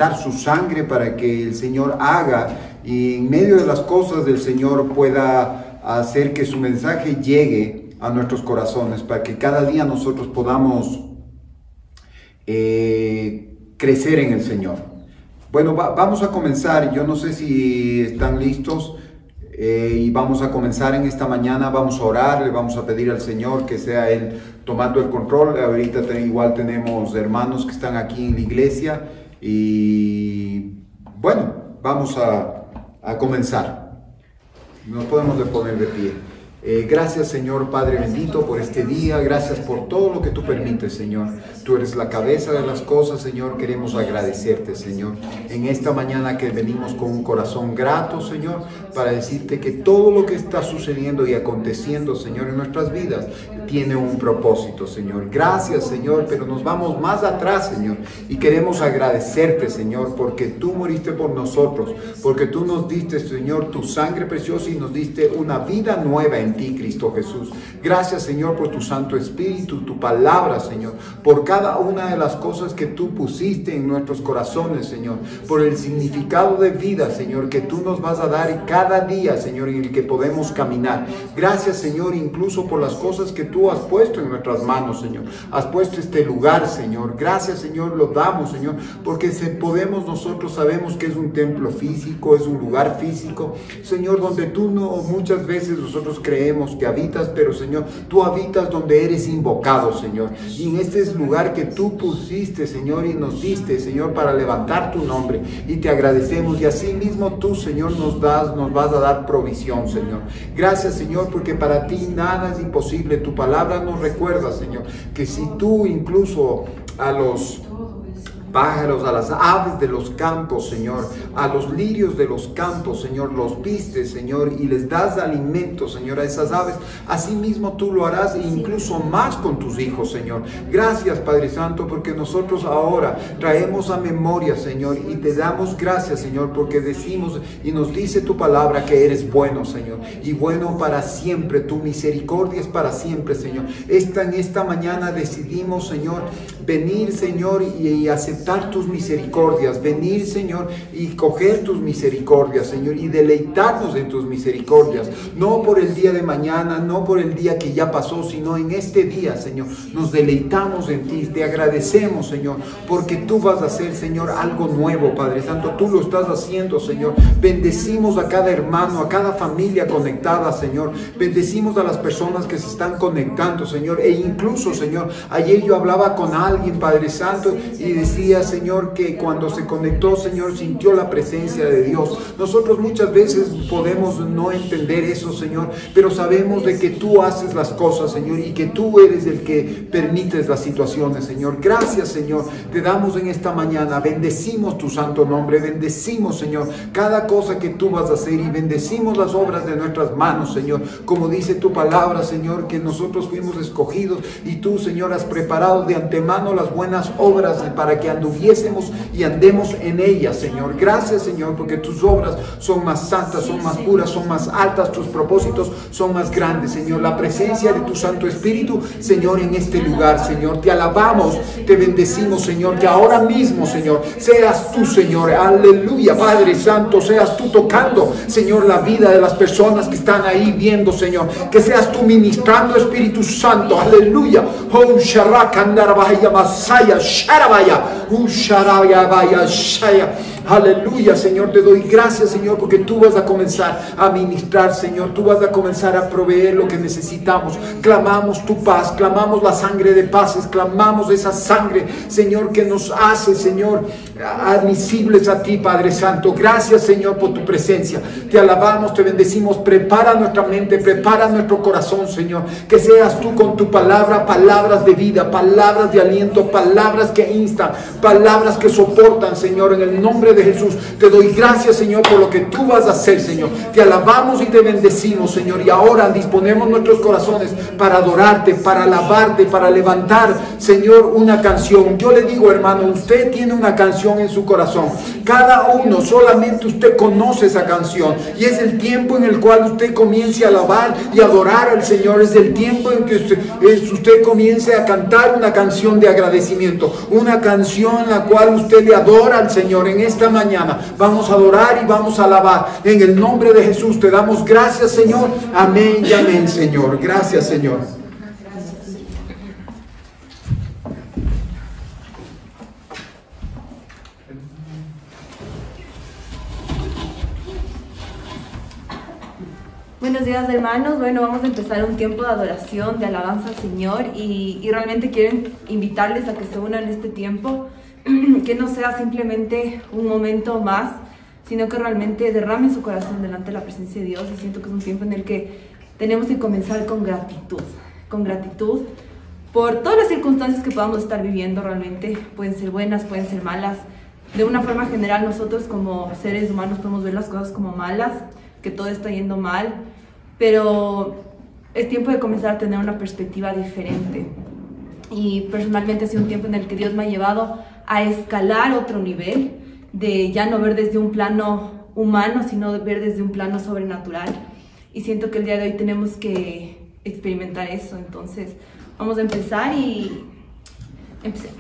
dar su sangre para que el Señor haga y en medio de las cosas del Señor pueda hacer que su mensaje llegue a nuestros corazones, para que cada día nosotros podamos crecer en el Señor. Bueno, vamos a comenzar. Yo no sé si están listos y vamos a comenzar en esta mañana. Vamos a orar, le vamos a pedir al Señor que sea Él tomando el control. Ahorita igual tenemos hermanos que están aquí en la iglesia y bueno, vamos a comenzar. Nos podemos poner de pie. Gracias, Señor Padre bendito, por este día. Gracias por todo lo que tú permites, Señor. Tú eres la cabeza de las cosas, Señor. Queremos agradecerte, Señor, en esta mañana que venimos con un corazón grato, Señor, para decirte que todo lo que está sucediendo y aconteciendo, Señor, en nuestras vidas tiene un propósito, Señor. Gracias, Señor, pero nos vamos más atrás, Señor, y queremos agradecerte, Señor, porque tú moriste por nosotros, porque tú nos diste, Señor, tu sangre preciosa y nos diste una vida nueva en ti, Cristo Jesús. Gracias, Señor, por tu Santo Espíritu, tu palabra, Señor, por cada una de las cosas que tú pusiste en nuestros corazones, Señor, por el significado de vida, Señor, que tú nos vas a dar cada día, Señor, en el que podemos caminar. Gracias, Señor, incluso por las cosas que tú has puesto en nuestras manos, Señor. Has puesto este lugar, Señor. Gracias, Señor, lo damos, Señor, porque nosotros sabemos que es un templo físico, es un lugar físico, Señor, donde tú muchas veces nosotros creemos que habitas, pero, Señor, tú habitas donde eres invocado, Señor. Y en este es lugar que tú pusiste, Señor, y nos diste, Señor, para levantar tu nombre. Y te agradecemos. Y así mismo tú, Señor, nos vas a dar provisión, Señor. Gracias, Señor, porque para ti nada es imposible. Tu palabra nos recuerda, Señor, que si tú incluso a los pájaros, a las aves de los campos, Señor, a los lirios de los campos, Señor, los vistes, Señor, y les das alimento, Señor, a esas aves, así mismo tú lo harás e incluso más con tus hijos, Señor. Gracias, Padre Santo, porque nosotros ahora traemos a memoria, Señor, y te damos gracias, Señor, porque decimos y nos dice tu palabra que eres bueno, Señor, y bueno para siempre. Tu misericordia es para siempre, Señor. En esta mañana decidimos, Señor, venir, Señor, y aceptar tus misericordias, venir, Señor, y coger tus misericordias, Señor, y deleitarnos en tus misericordias, no por el día de mañana, no por el día que ya pasó, sino en este día, Señor, nos deleitamos en ti, te agradecemos, Señor, porque tú vas a hacer, Señor, algo nuevo, Padre Santo, tú lo estás haciendo, Señor. Bendecimos a cada hermano, a cada familia conectada, Señor, bendecimos a las personas que se están conectando, Señor, e incluso, Señor, ayer yo hablaba con alguien, Padre Santo, y decía, Señor, que cuando se conectó, Señor, sintió la presencia de Dios. Nosotros muchas veces podemos no entender eso, Señor, pero sabemos de que tú haces las cosas, Señor, y que tú eres el que permites las situaciones, Señor. Gracias, Señor, te damos en esta mañana, bendecimos tu santo nombre, bendecimos, Señor, cada cosa que tú vas a hacer y bendecimos las obras de nuestras manos, Señor, como dice tu palabra, Señor, que nosotros fuimos escogidos y tú, Señor, has preparado de antemano las buenas obras para que anduviésemos y andemos en ellas, Señor. Gracias, Señor, porque tus obras son más santas, son más puras, son más altas, tus propósitos son más grandes, Señor. La presencia de tu Santo Espíritu, Señor, en este lugar, Señor, te alabamos, te bendecimos, Señor, que ahora mismo, Señor, seas tú, Señor, aleluya, Padre Santo, seas tú tocando, Señor, la vida de las personas que están ahí viendo, Señor, que seas tú ministrando, Espíritu Santo, aleluya. Oh, Sharakandarabaya Masaya Sharabaya. Aleluya, Señor, te doy gracias, Señor, porque tú vas a comenzar a ministrar, Señor, tú vas a comenzar a proveer lo que necesitamos. Clamamos tu paz, clamamos la sangre de paces, clamamos esa sangre, Señor, que nos hace, Señor, admisibles a ti, Padre Santo. Gracias, Señor, por tu presencia. Te alabamos, te bendecimos. Prepara nuestra mente, prepara nuestro corazón, Señor, que seas tú con tu palabra, palabras de vida, palabras de aliento, palabras que instan, palabras que soportan, Señor, en el nombre de Jesús. Te doy gracias, Señor, por lo que tú vas a hacer, Señor. Te alabamos y te bendecimos, Señor, y ahora disponemos nuestros corazones para adorarte, para alabarte, para levantar, Señor, una canción. Yo le digo, hermano, usted tiene una canción en su corazón. Cada uno, solamente usted conoce esa canción. Y es el tiempo en el cual usted comience a alabar y adorar al Señor. Es el tiempo en que usted comience a cantar una canción de agradecimiento. Una canción en la cual usted le adora al Señor. En esta mañana vamos a adorar y vamos a alabar. En el nombre de Jesús te damos gracias, Señor. Amén y amén, Señor. Gracias, Señor. Buenos días, hermanos. Bueno, vamos a empezar un tiempo de adoración, de alabanza al Señor y realmente quiero invitarles a que se unan en este tiempo, que no sea simplemente un momento más, sino que realmente derramen su corazón delante de la presencia de Dios. Y siento que es un tiempo en el que tenemos que comenzar con gratitud por todas las circunstancias que podamos estar viviendo. Realmente pueden ser buenas, pueden ser malas. De una forma general, nosotros como seres humanos podemos ver las cosas como malas, que todo está yendo mal, pero es tiempo de comenzar a tener una perspectiva diferente. Y personalmente ha sido un tiempo en el que Dios me ha llevado a escalar otro nivel, de ya no ver desde un plano humano, sino de ver desde un plano sobrenatural. Y siento que el día de hoy tenemos que experimentar eso. Entonces vamos a empezar y empecemos.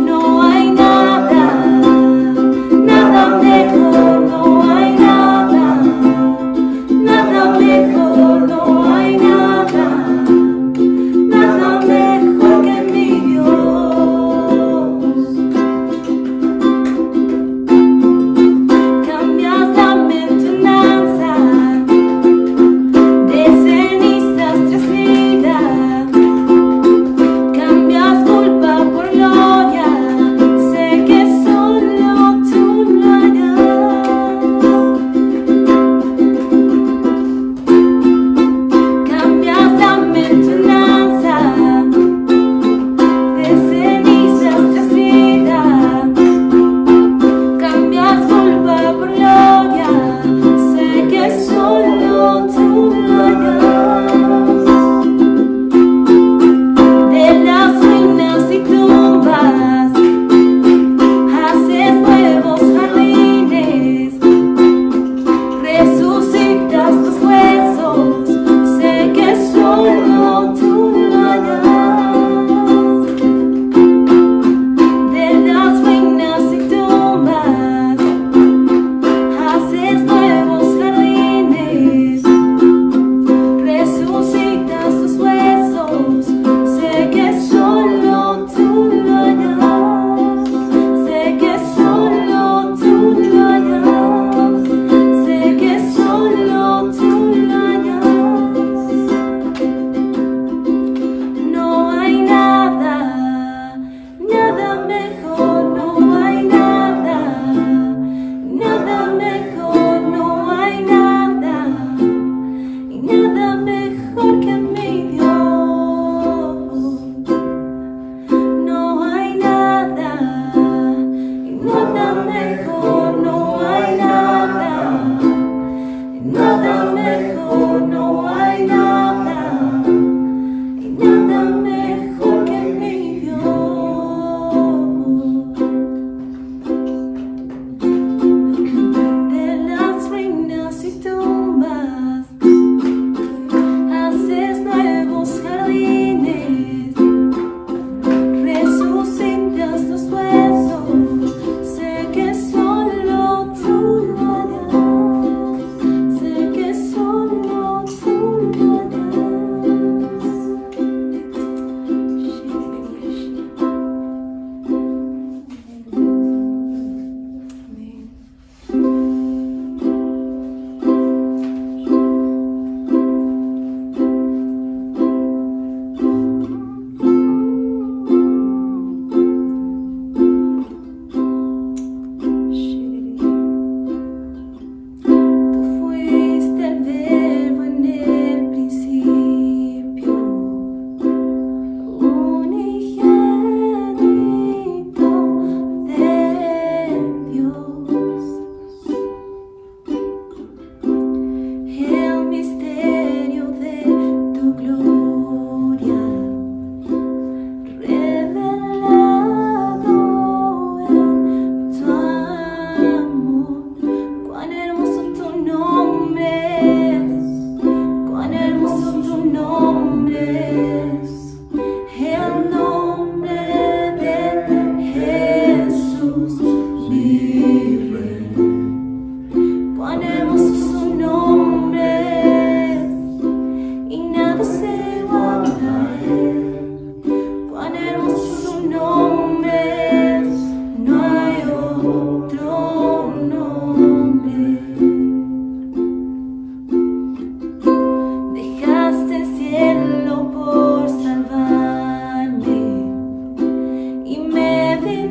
No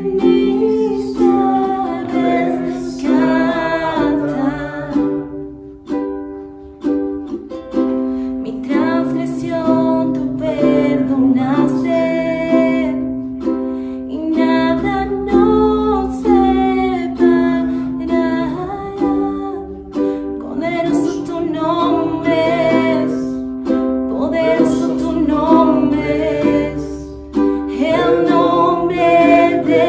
viniste a rescatar. Mi transgresión tú perdonaste, y nada nos separará. Poderoso tu nombre es, poderoso tu nombre es, el nombre de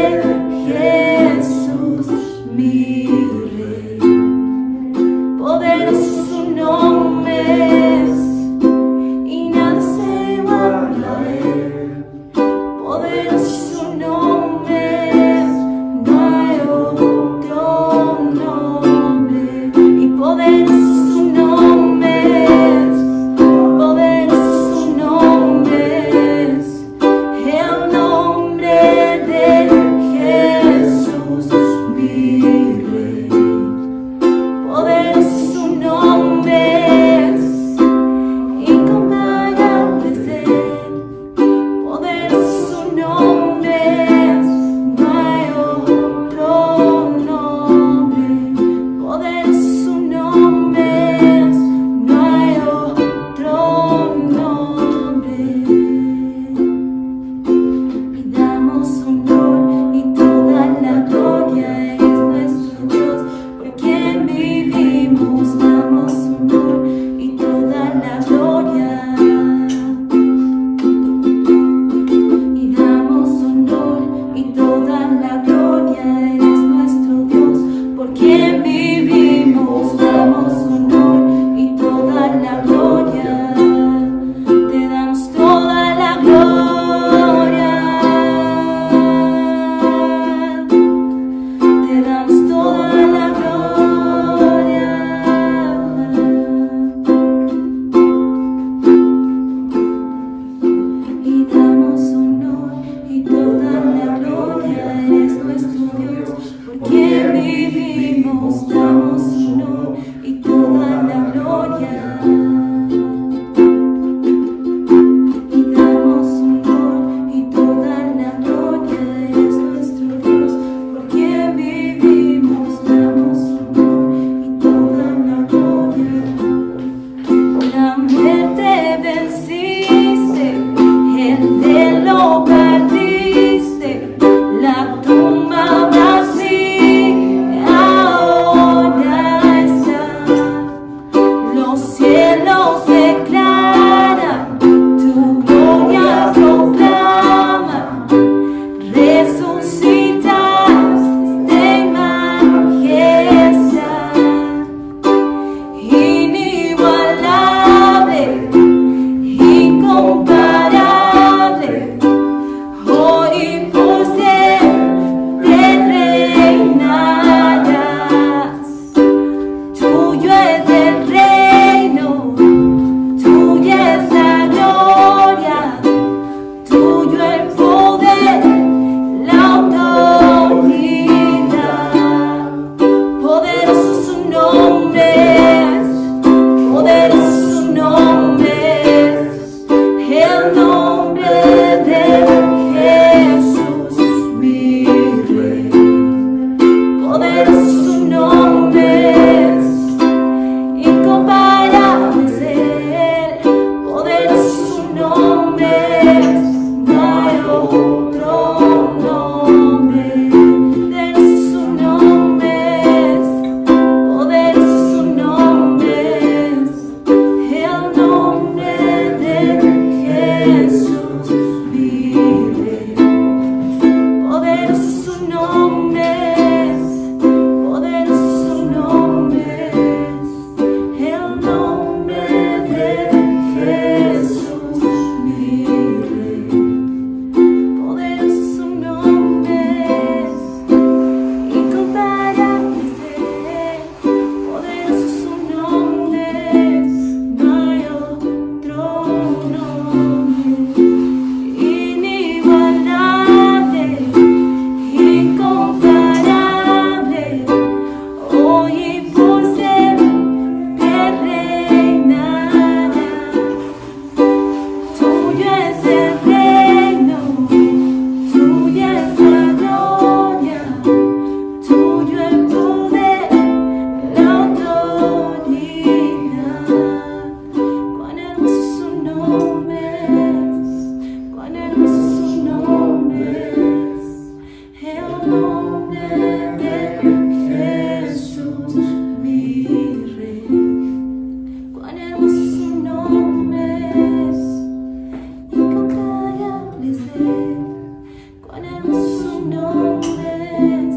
nombre,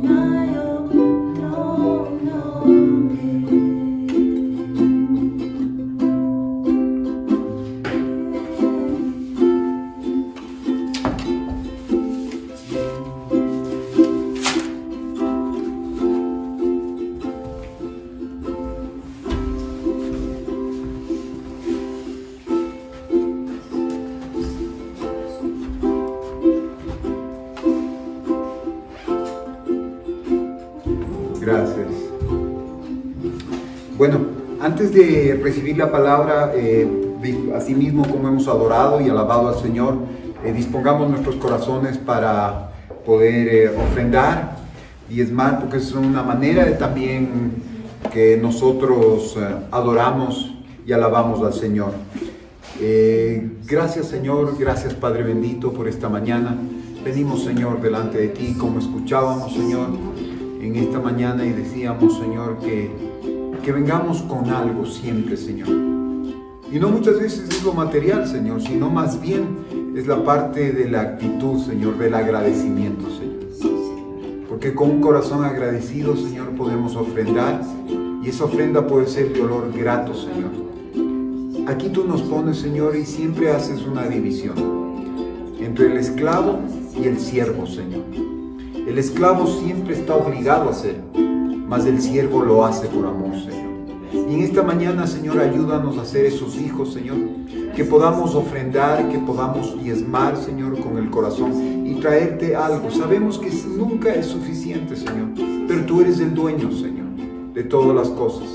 no hay otro nombre. Gracias. Bueno, antes de recibir la palabra, así mismo como hemos adorado y alabado al Señor, dispongamos nuestros corazones para poder ofrendar, diezmar, porque es una manera de también que nosotros adoramos y alabamos al Señor. Gracias, Señor, gracias, Padre bendito, por esta mañana. Venimos, Señor, delante de ti, como escuchábamos, Señor, en esta mañana, y decíamos, Señor, que vengamos con algo siempre, Señor. Y no muchas veces es lo material, Señor, sino más bien es la parte de la actitud, Señor, del agradecimiento, Señor. Porque con un corazón agradecido, Señor, podemos ofrendar, y esa ofrenda puede ser de olor grato, Señor. Aquí tú nos pones, Señor, y siempre haces una división entre el esclavo y el siervo, Señor. El esclavo siempre está obligado a hacer, mas el siervo lo hace por amor, Señor. Y en esta mañana, Señor, ayúdanos a ser esos hijos, Señor, que podamos ofrendar, que podamos diezmar, Señor, con el corazón y traerte algo. Sabemos que nunca es suficiente, Señor, pero tú eres el dueño, Señor, de todas las cosas.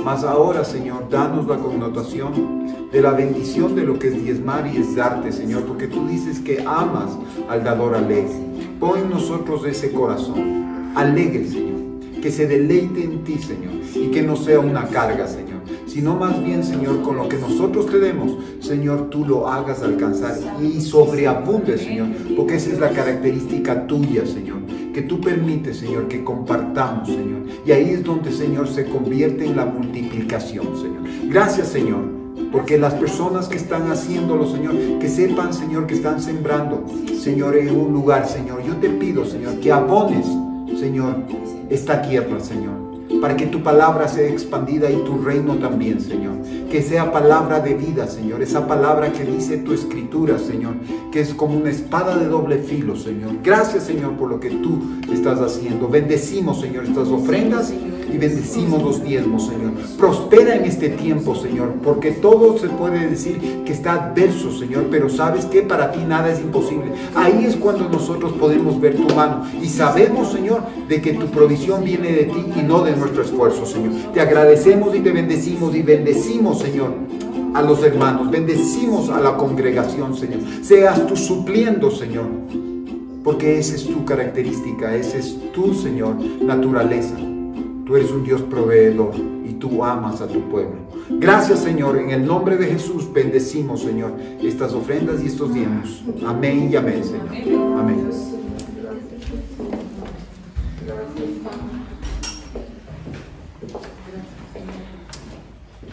Mas ahora, Señor, danos la connotación de la bendición de lo que es diezmar y es darte, Señor, porque tú dices que amas al dador alegre. Pon en nosotros ese corazón alegre, Señor, que se deleite en ti, Señor, y que no sea una carga, Señor, sino más bien, Señor, con lo que nosotros te demos, Señor, tú lo hagas alcanzar y sobreabunde, Señor, porque esa es la característica tuya, Señor, que tú permites, Señor, que compartamos, Señor, y ahí es donde, Señor, se convierte en la multiplicación, Señor. Gracias, Señor, porque las personas que están haciéndolo, Señor, que sepan, Señor, que están sembrando, Señor, en un lugar, Señor. Yo te pido, Señor, que abones, Señor, esta tierra, Señor, para que tu palabra sea expandida y tu reino también, Señor. Que sea palabra de vida, Señor, esa palabra que dice tu escritura, Señor, que es como una espada de doble filo, Señor. Gracias, Señor, por lo que tú estás haciendo. Bendecimos, Señor, estas ofrendas y bendecimos los diezmos, Señor. Prospera en este tiempo, Señor, porque todo se puede decir que está adverso, Señor, pero sabes que para ti nada es imposible. Ahí es cuando nosotros podemos ver tu mano y sabemos, Señor, de que tu provisión viene de ti y no de nuestro esfuerzo, Señor. Te agradecemos y te bendecimos, Señor, a los hermanos, bendecimos a la congregación, Señor. Seas tú supliendo, Señor, porque esa es tu característica, esa es tu, Señor, naturaleza. Tú eres un Dios proveedor y tú amas a tu pueblo. Gracias, Señor, en el nombre de Jesús bendecimos, Señor, estas ofrendas y estos diezmos. Amén y amén, Señor. Amén.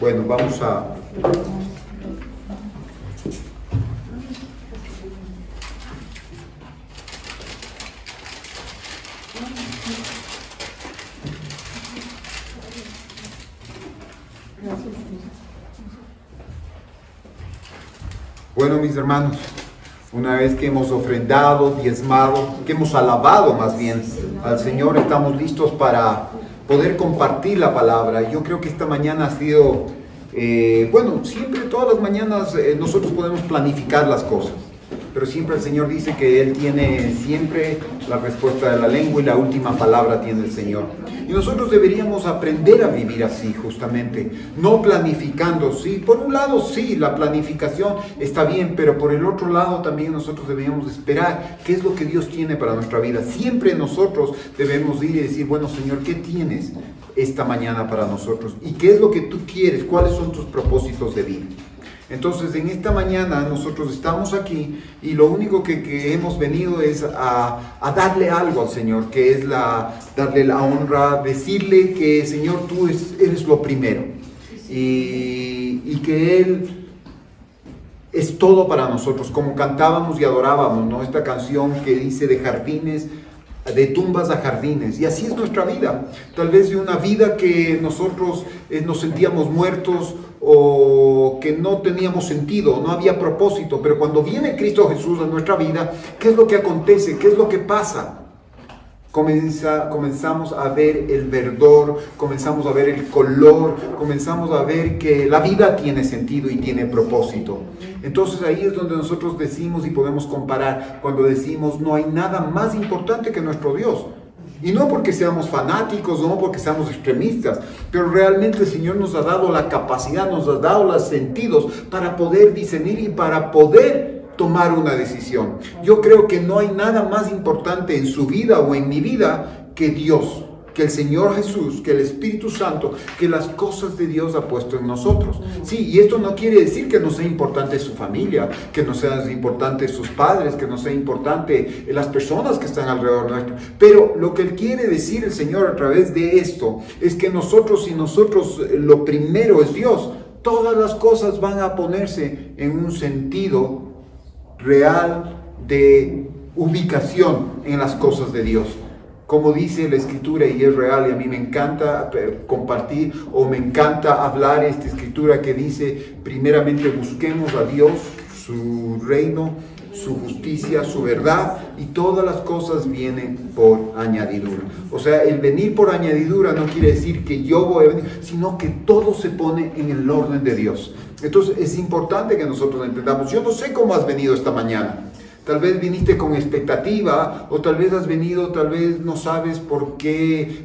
Bueno, vamos a... Bueno, mis hermanos, una vez que hemos ofrendado, diezmado, que hemos alabado más bien al Señor, estamos listos para poder compartir la palabra. Yo creo que esta mañana ha sido, bueno, siempre, todas las mañanas nosotros podemos planificar las cosas, pero siempre el Señor dice que Él tiene siempre la respuesta de la lengua y la última palabra tiene el Señor. Y nosotros deberíamos aprender a vivir así, justamente, no planificando. Sí, por un lado sí, la planificación está bien, pero por el otro lado también nosotros deberíamos esperar qué es lo que Dios tiene para nuestra vida. Siempre nosotros debemos ir y decir, bueno, Señor, ¿qué tienes esta mañana para nosotros? ¿Y qué es lo que tú quieres? ¿Cuáles son tus propósitos de vida? Entonces, en esta mañana nosotros estamos aquí y lo único que hemos venido es a darle algo al Señor, que es darle la honra, decirle que, Señor, tú eres lo primero y que Él es todo para nosotros, como cantábamos y adorábamos, ¿no? Esta canción que dice de jardines, de tumbas a jardines, y así es nuestra vida. Tal vez de una vida que nosotros nos sentíamos muertos o que no teníamos sentido, no había propósito, pero cuando viene Cristo Jesús a nuestra vida, ¿qué es lo que acontece? ¿Qué es lo que pasa? Comenzamos a ver el verdor, comenzamos a ver el color, comenzamos a ver que la vida tiene sentido y tiene propósito. Entonces ahí es donde nosotros decimos y podemos comparar, cuando decimos no hay nada más importante que nuestro Dios. Y no porque seamos fanáticos, no porque seamos extremistas, pero realmente el Señor nos ha dado la capacidad, nos ha dado los sentidos para poder discernir y para poder tomar una decisión. Yo creo que no hay nada más importante en su vida o en mi vida que Dios, que el Señor Jesús, que el Espíritu Santo, que las cosas de Dios ha puesto en nosotros. Sí, y esto no quiere decir que no sea importante su familia, que no sean importantes sus padres, que no sea importante las personas que están alrededor nuestro. Pero lo que Él quiere decir el Señor a través de esto es que nosotros, si nosotros lo primero es Dios, todas las cosas van a ponerse en un sentido real de ubicación en las cosas de Dios. Como dice la Escritura, y es real, y a mí me encanta compartir o me encanta hablar esta Escritura que dice, primeramente busquemos a Dios, su reino, su justicia, su verdad, y todas las cosas vienen por añadidura. O sea, el venir por añadidura no quiere decir que yo voy a venir, sino que todo se pone en el orden de Dios. Entonces es importante que nosotros entendamos. Yo no sé cómo has venido esta mañana. Tal vez viniste con expectativa, o tal vez has venido, tal vez no sabes por qué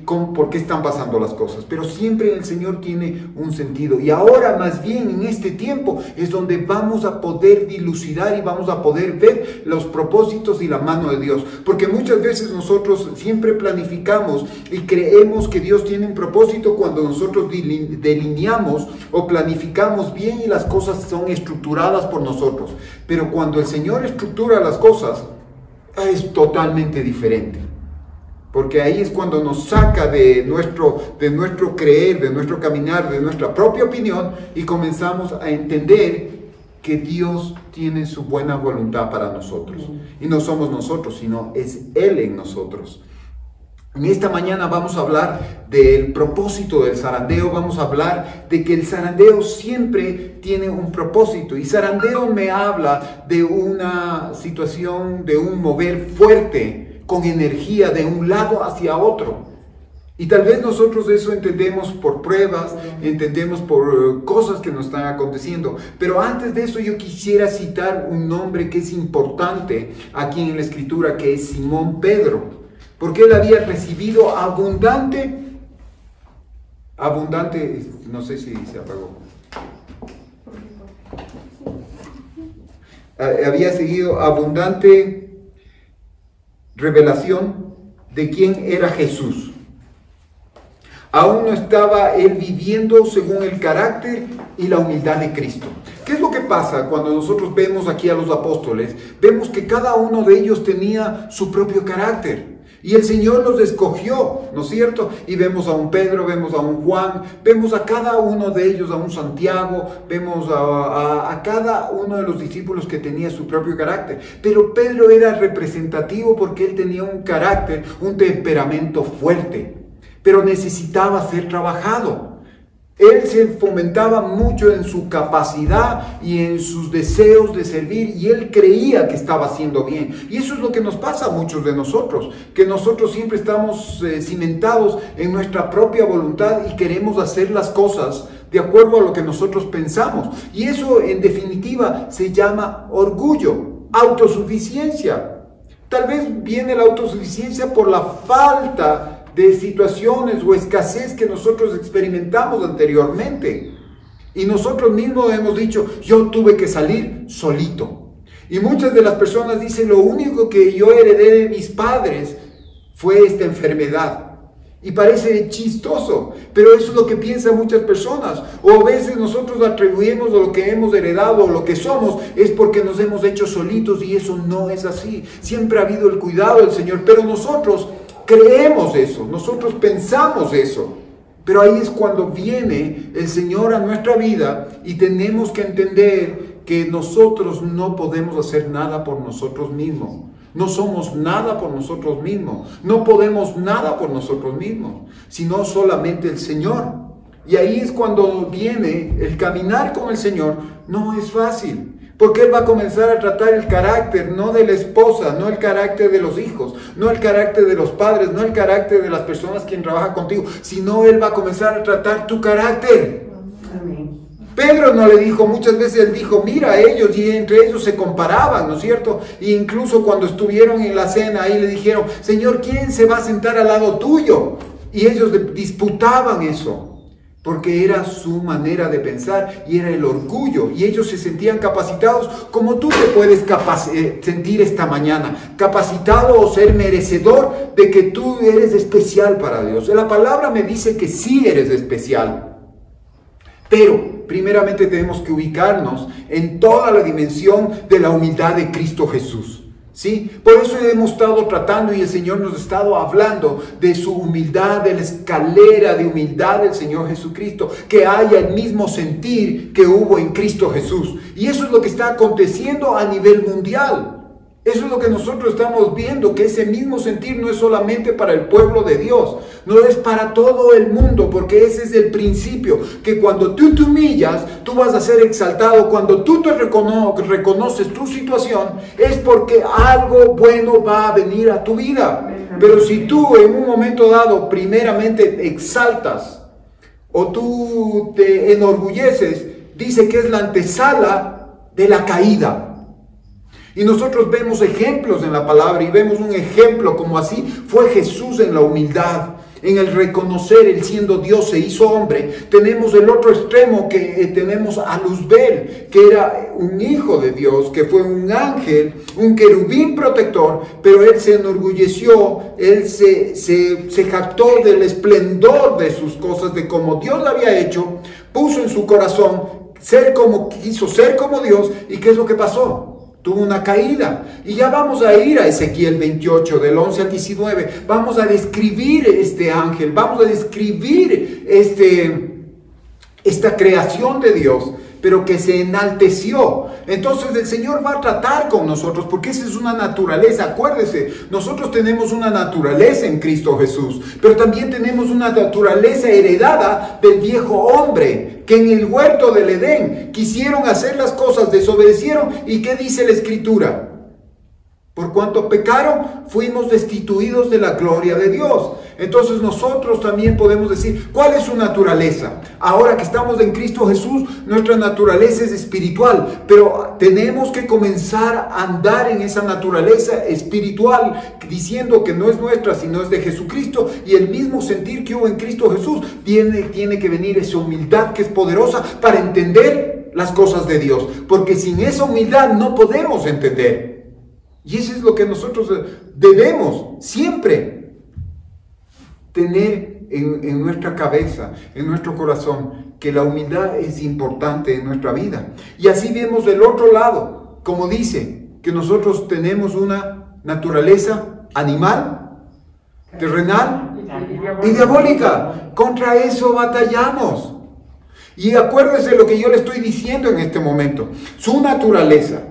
están pasando las cosas. Pero siempre el Señor tiene un sentido. Y ahora más bien en este tiempo es donde vamos a poder dilucidar y vamos a poder ver los propósitos y la mano de Dios. Porque muchas veces nosotros siempre planificamos y creemos que Dios tiene un propósito cuando nosotros delineamos o planificamos bien y las cosas son estructuradas por nosotros. Pero cuando el Señor estructura las cosas, es totalmente diferente. Porque ahí es cuando nos saca de nuestro creer, de nuestro caminar, de nuestra propia opinión, y comenzamos a entender que Dios tiene su buena voluntad para nosotros. Y no somos nosotros, sino es Él en nosotros. En esta mañana vamos a hablar del propósito del zarandeo, vamos a hablar de que el zarandeo siempre tiene un propósito, y zarandeo me habla de una situación, de un mover fuerte, con energía de un lado hacia otro. Y tal vez nosotros eso entendemos por pruebas, entendemos por cosas que nos están aconteciendo. Pero antes de eso yo quisiera citar un nombre que es importante aquí en la Escritura, que es Simón Pedro. Porque él había recibido abundante, no sé si se apagó. Había seguido abundante revelación de quién era Jesús. Aún no estaba él viviendo según el carácter y la humildad de Cristo. ¿Qué es lo que pasa cuando nosotros vemos aquí a los apóstoles? Vemos que cada uno de ellos tenía su propio carácter. Y el Señor los escogió, ¿no es cierto? Y vemos a un Pedro, vemos a un Juan, vemos a cada uno de ellos, a un Santiago, vemos a cada uno de los discípulos que tenía su propio carácter. Pero Pedro era representativo porque él tenía un carácter, un temperamento fuerte, pero necesitaba ser trabajado. Él se fomentaba mucho en su capacidad y en sus deseos de servir, y él creía que estaba haciendo bien. Y eso es lo que nos pasa a muchos de nosotros, que nosotros siempre estamos cimentados en nuestra propia voluntad y queremos hacer las cosas de acuerdo a lo que nosotros pensamos. Y eso en definitiva se llama orgullo, autosuficiencia. Tal vez viene la autosuficiencia por la falta de situaciones o escasez que nosotros experimentamos anteriormente. Y nosotros mismos hemos dicho, yo tuve que salir solito. Y muchas de las personas dicen, lo único que yo heredé de mis padres fue esta enfermedad. Y parece chistoso, pero eso es lo que piensan muchas personas. O a veces nosotros atribuimos lo que hemos heredado o lo que somos es porque nos hemos hecho solitos, y eso no es así. Siempre ha habido el cuidado del Señor, pero nosotros creemos eso, nosotros pensamos eso. Pero ahí es cuando viene el Señor a nuestra vida y tenemos que entender que nosotros no podemos hacer nada por nosotros mismos. No somos nada por nosotros mismos. No podemos nada por nosotros mismos, sino solamente el Señor. Y ahí es cuando viene el caminar con el Señor. No es fácil. Porque Él va a comenzar a tratar el carácter, no de la esposa, no el carácter de los hijos, no el carácter de los padres, no el carácter de las personas quien trabaja contigo, sino Él va a comenzar a tratar tu carácter. Amén. Pedro no le dijo, muchas veces él dijo, mira a ellos, y entre ellos se comparaban, ¿no es cierto? E incluso cuando estuvieron en la cena ahí le dijeron, Señor, ¿quién se va a sentar al lado tuyo? Y ellos disputaban eso. Porque era su manera de pensar y era el orgullo. Y ellos se sentían capacitados como tú te puedes sentir esta mañana. Capacitado o ser merecedor de que tú eres especial para Dios. La palabra me dice que sí eres especial. Pero primeramente tenemos que ubicarnos en toda la dimensión de la humildad de Cristo Jesús. ¿Sí? Por eso hemos estado tratando y el Señor nos ha estado hablando de su humildad, de la escalera de humildad del Señor Jesucristo, que haya el mismo sentir que hubo en Cristo Jesús. Y eso es lo que está aconteciendo a nivel mundial. Eso es lo que nosotros estamos viendo, que ese mismo sentir no es solamente para el pueblo de Dios, no es para todo el mundo, porque ese es el principio, que cuando tú te humillas, tú vas a ser exaltado. Cuando tú te reconoces tu situación, es porque algo bueno va a venir a tu vida. Pero si tú en un momento dado primeramente exaltas o tú te enorgulleces, dice que es la antesala de la caída. Y nosotros vemos ejemplos en la palabra y vemos un ejemplo como así fue Jesús en la humildad, en el reconocer, él siendo Dios se hizo hombre. Tenemos el otro extremo que tenemos a Luzbel, que era un hijo de Dios, que fue un ángel, un querubín protector, pero él se enorgulleció, él se jactó del esplendor de sus cosas, de cómo Dios lo había hecho, puso en su corazón quiso ser como Dios. ¿Y qué es lo que pasó? Tuvo una caída. Y ya vamos a ir a Ezequiel 28, del 11 al 19. Vamos a describir este ángel. Vamos a describir esta creación de Dios, pero que se enalteció. Entonces el Señor va a tratar con nosotros, porque esa es una naturaleza. Acuérdese, nosotros tenemos una naturaleza en Cristo Jesús, pero también tenemos una naturaleza heredada del viejo hombre, que en el huerto del Edén quisieron hacer las cosas, desobedecieron. ¿Y qué dice la Escritura? Por cuanto pecaron, fuimos destituidos de la gloria de Dios. Entonces nosotros también podemos decir, ¿cuál es su naturaleza? Ahora que estamos en Cristo Jesús, nuestra naturaleza es espiritual, pero tenemos que comenzar a andar en esa naturaleza espiritual, diciendo que no es nuestra, sino es de Jesucristo, y el mismo sentir que hubo en Cristo Jesús, tiene que venir esa humildad que es poderosa para entender las cosas de Dios, porque sin esa humildad no podemos entender. Y eso es lo que nosotros debemos siempre tener en nuestra cabeza, en nuestro corazón, que la humildad es importante en nuestra vida. Y así vemos del otro lado, como dice, que nosotros tenemos una naturaleza animal, terrenal y diabólica. Contra eso batallamos. Y acuérdese lo que yo le estoy diciendo en este momento. Su naturaleza.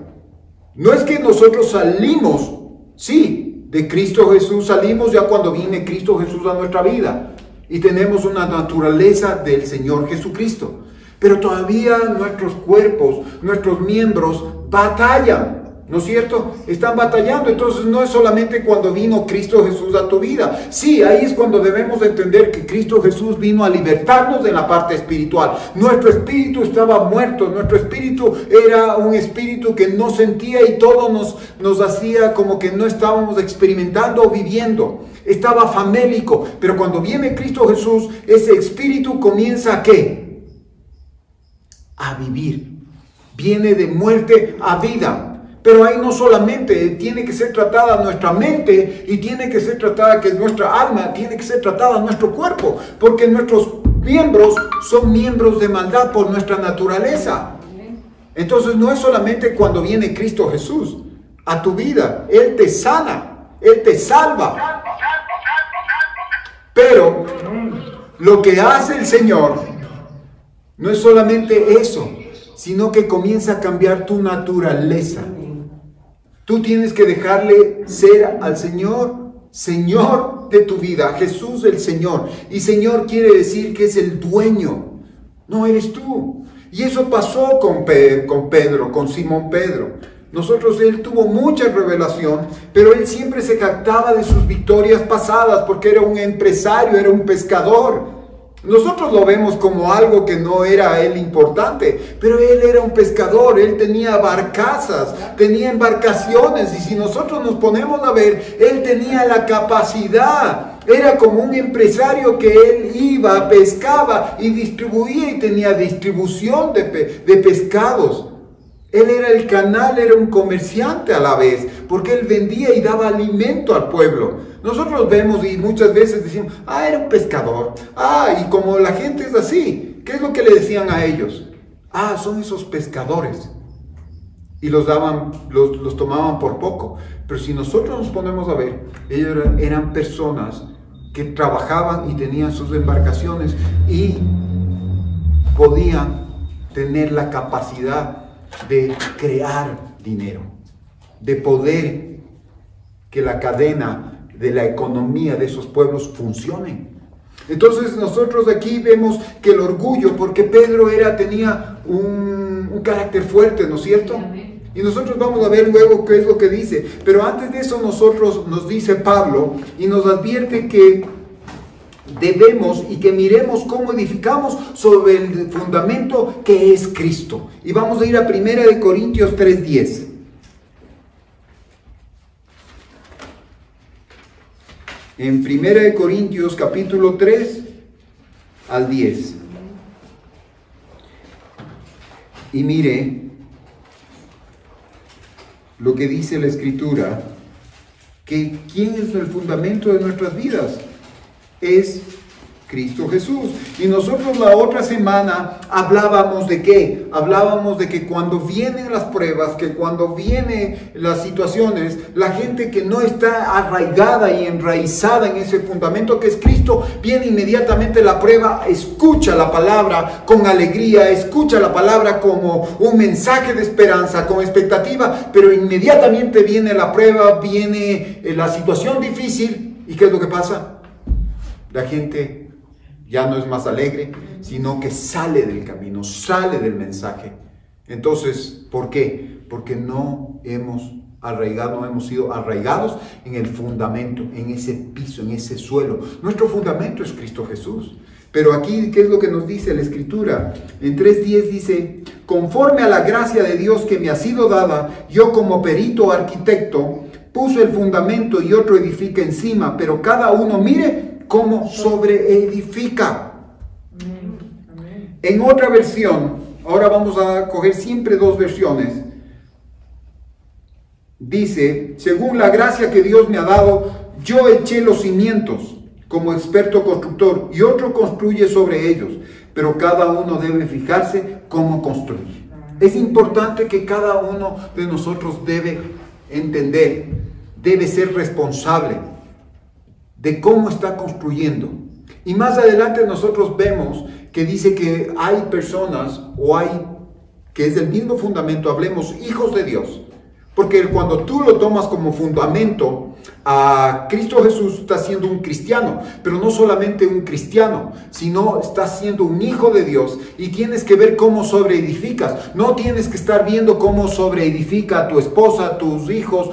No es que nosotros salimos, sí, de Cristo Jesús salimos ya cuando viene Cristo Jesús a nuestra vida y tenemos una naturaleza del Señor Jesucristo. Pero todavía nuestros cuerpos, nuestros miembros batallan, ¿no es cierto? Están batallando. Entonces no es solamente cuando vino Cristo Jesús a tu vida. Sí, ahí es cuando debemos entender que Cristo Jesús vino a libertarnos de la parte espiritual. Nuestro espíritu estaba muerto. Nuestro espíritu era un espíritu que no sentía y todo nos hacía como que no estábamos experimentando o viviendo. Estaba famélico. Pero cuando viene Cristo Jesús, ese espíritu comienza ¿a qué? A vivir. Viene de muerte a vida. Pero ahí no solamente tiene que ser tratada nuestra mente y tiene que ser tratada que es nuestra alma, tiene que ser tratada nuestro cuerpo, porque nuestros miembros son miembros de maldad por nuestra naturaleza. Entonces no es solamente cuando viene Cristo Jesús a tu vida, Él te sana, Él te salva. Pero lo que hace el Señor no es solamente eso, sino que comienza a cambiar tu naturaleza. Tú tienes que dejarle ser al Señor, Señor de tu vida, Jesús el Señor. Y Señor quiere decir que es el dueño, no eres tú. Y eso pasó con Pedro, con Simón Pedro. Él tuvo mucha revelación, pero él siempre se jactaba de sus victorias pasadas porque era un empresario, era un pescador. Nosotros lo vemos como algo que no era a él importante, pero él era un pescador, él tenía barcazas, tenía embarcaciones, y si nosotros nos ponemos a ver, él tenía la capacidad, era como un empresario que él iba, pescaba y distribuía y tenía distribución de pescados. Él era el canal, era un comerciante a la vez, porque él vendía y daba alimento al pueblo. Nosotros vemos y muchas veces decimos, era un pescador. Y como la gente es así, ¿qué es lo que le decían a ellos? Son esos pescadores. Y los tomaban por poco. Pero si nosotros nos ponemos a ver, ellos eran personas que trabajaban y tenían sus embarcaciones y podían tener la capacidad de crear dinero, de poder que la cadena de la economía de esos pueblos funcione. Entonces nosotros aquí vemos que el orgullo, porque Pedro tenía un carácter fuerte, ¿no es cierto? Y nosotros vamos a ver luego qué es lo que dice. Pero antes de eso nos dice Pablo y nos advierte que debemos y que miremos cómo edificamos sobre el fundamento que es Cristo. Y vamos a ir a 1 Corintios 3:10. En 1 Corintios capítulo 3 al 10. Y mire lo que dice la Escritura, que ¿quién es el fundamento de nuestras vidas? Es Cristo Jesús. Y nosotros la otra semana hablábamos de qué? Hablábamos de que cuando vienen las pruebas, que cuando vienen las situaciones, la gente que no está arraigada y enraizada en ese fundamento que es Cristo, viene inmediatamente la prueba, escucha la palabra con alegría, escucha la palabra como un mensaje de esperanza, con expectativa, pero inmediatamente viene la prueba, viene la situación difícil. ¿Y qué es lo que pasa? La gente ya no es más alegre, sino que sale del camino, sale del mensaje. Entonces, ¿por qué? Porque no hemos arraigado, no hemos sido arraigados en el fundamento, en ese piso, en ese suelo. Nuestro fundamento es Cristo Jesús. Pero aquí, ¿qué es lo que nos dice la Escritura? En 3:10 dice, conforme a la gracia de Dios que me ha sido dada, yo como perito arquitecto, puso el fundamento y otro edifica encima, pero cada uno mire cómo sobreedifica. En otra versión, ahora vamos a coger siempre dos versiones, dice, según la gracia que Dios me ha dado, yo eché los cimientos como experto constructor y otro construye sobre ellos, pero cada uno debe fijarse cómo construye. Es importante que cada uno de nosotros debe entender, debe ser responsable de cómo está construyendo. Y más adelante nosotros vemos que dice que hay personas, que es del mismo fundamento, hablemos hijos de Dios. Porque cuando tú lo tomas como fundamento, a Cristo Jesús está siendo un cristiano, pero no solamente un cristiano, sino está siendo un hijo de Dios, y tienes que ver cómo sobreedificas. No tienes que estar viendo cómo sobreedifica a tu esposa, tus hijos,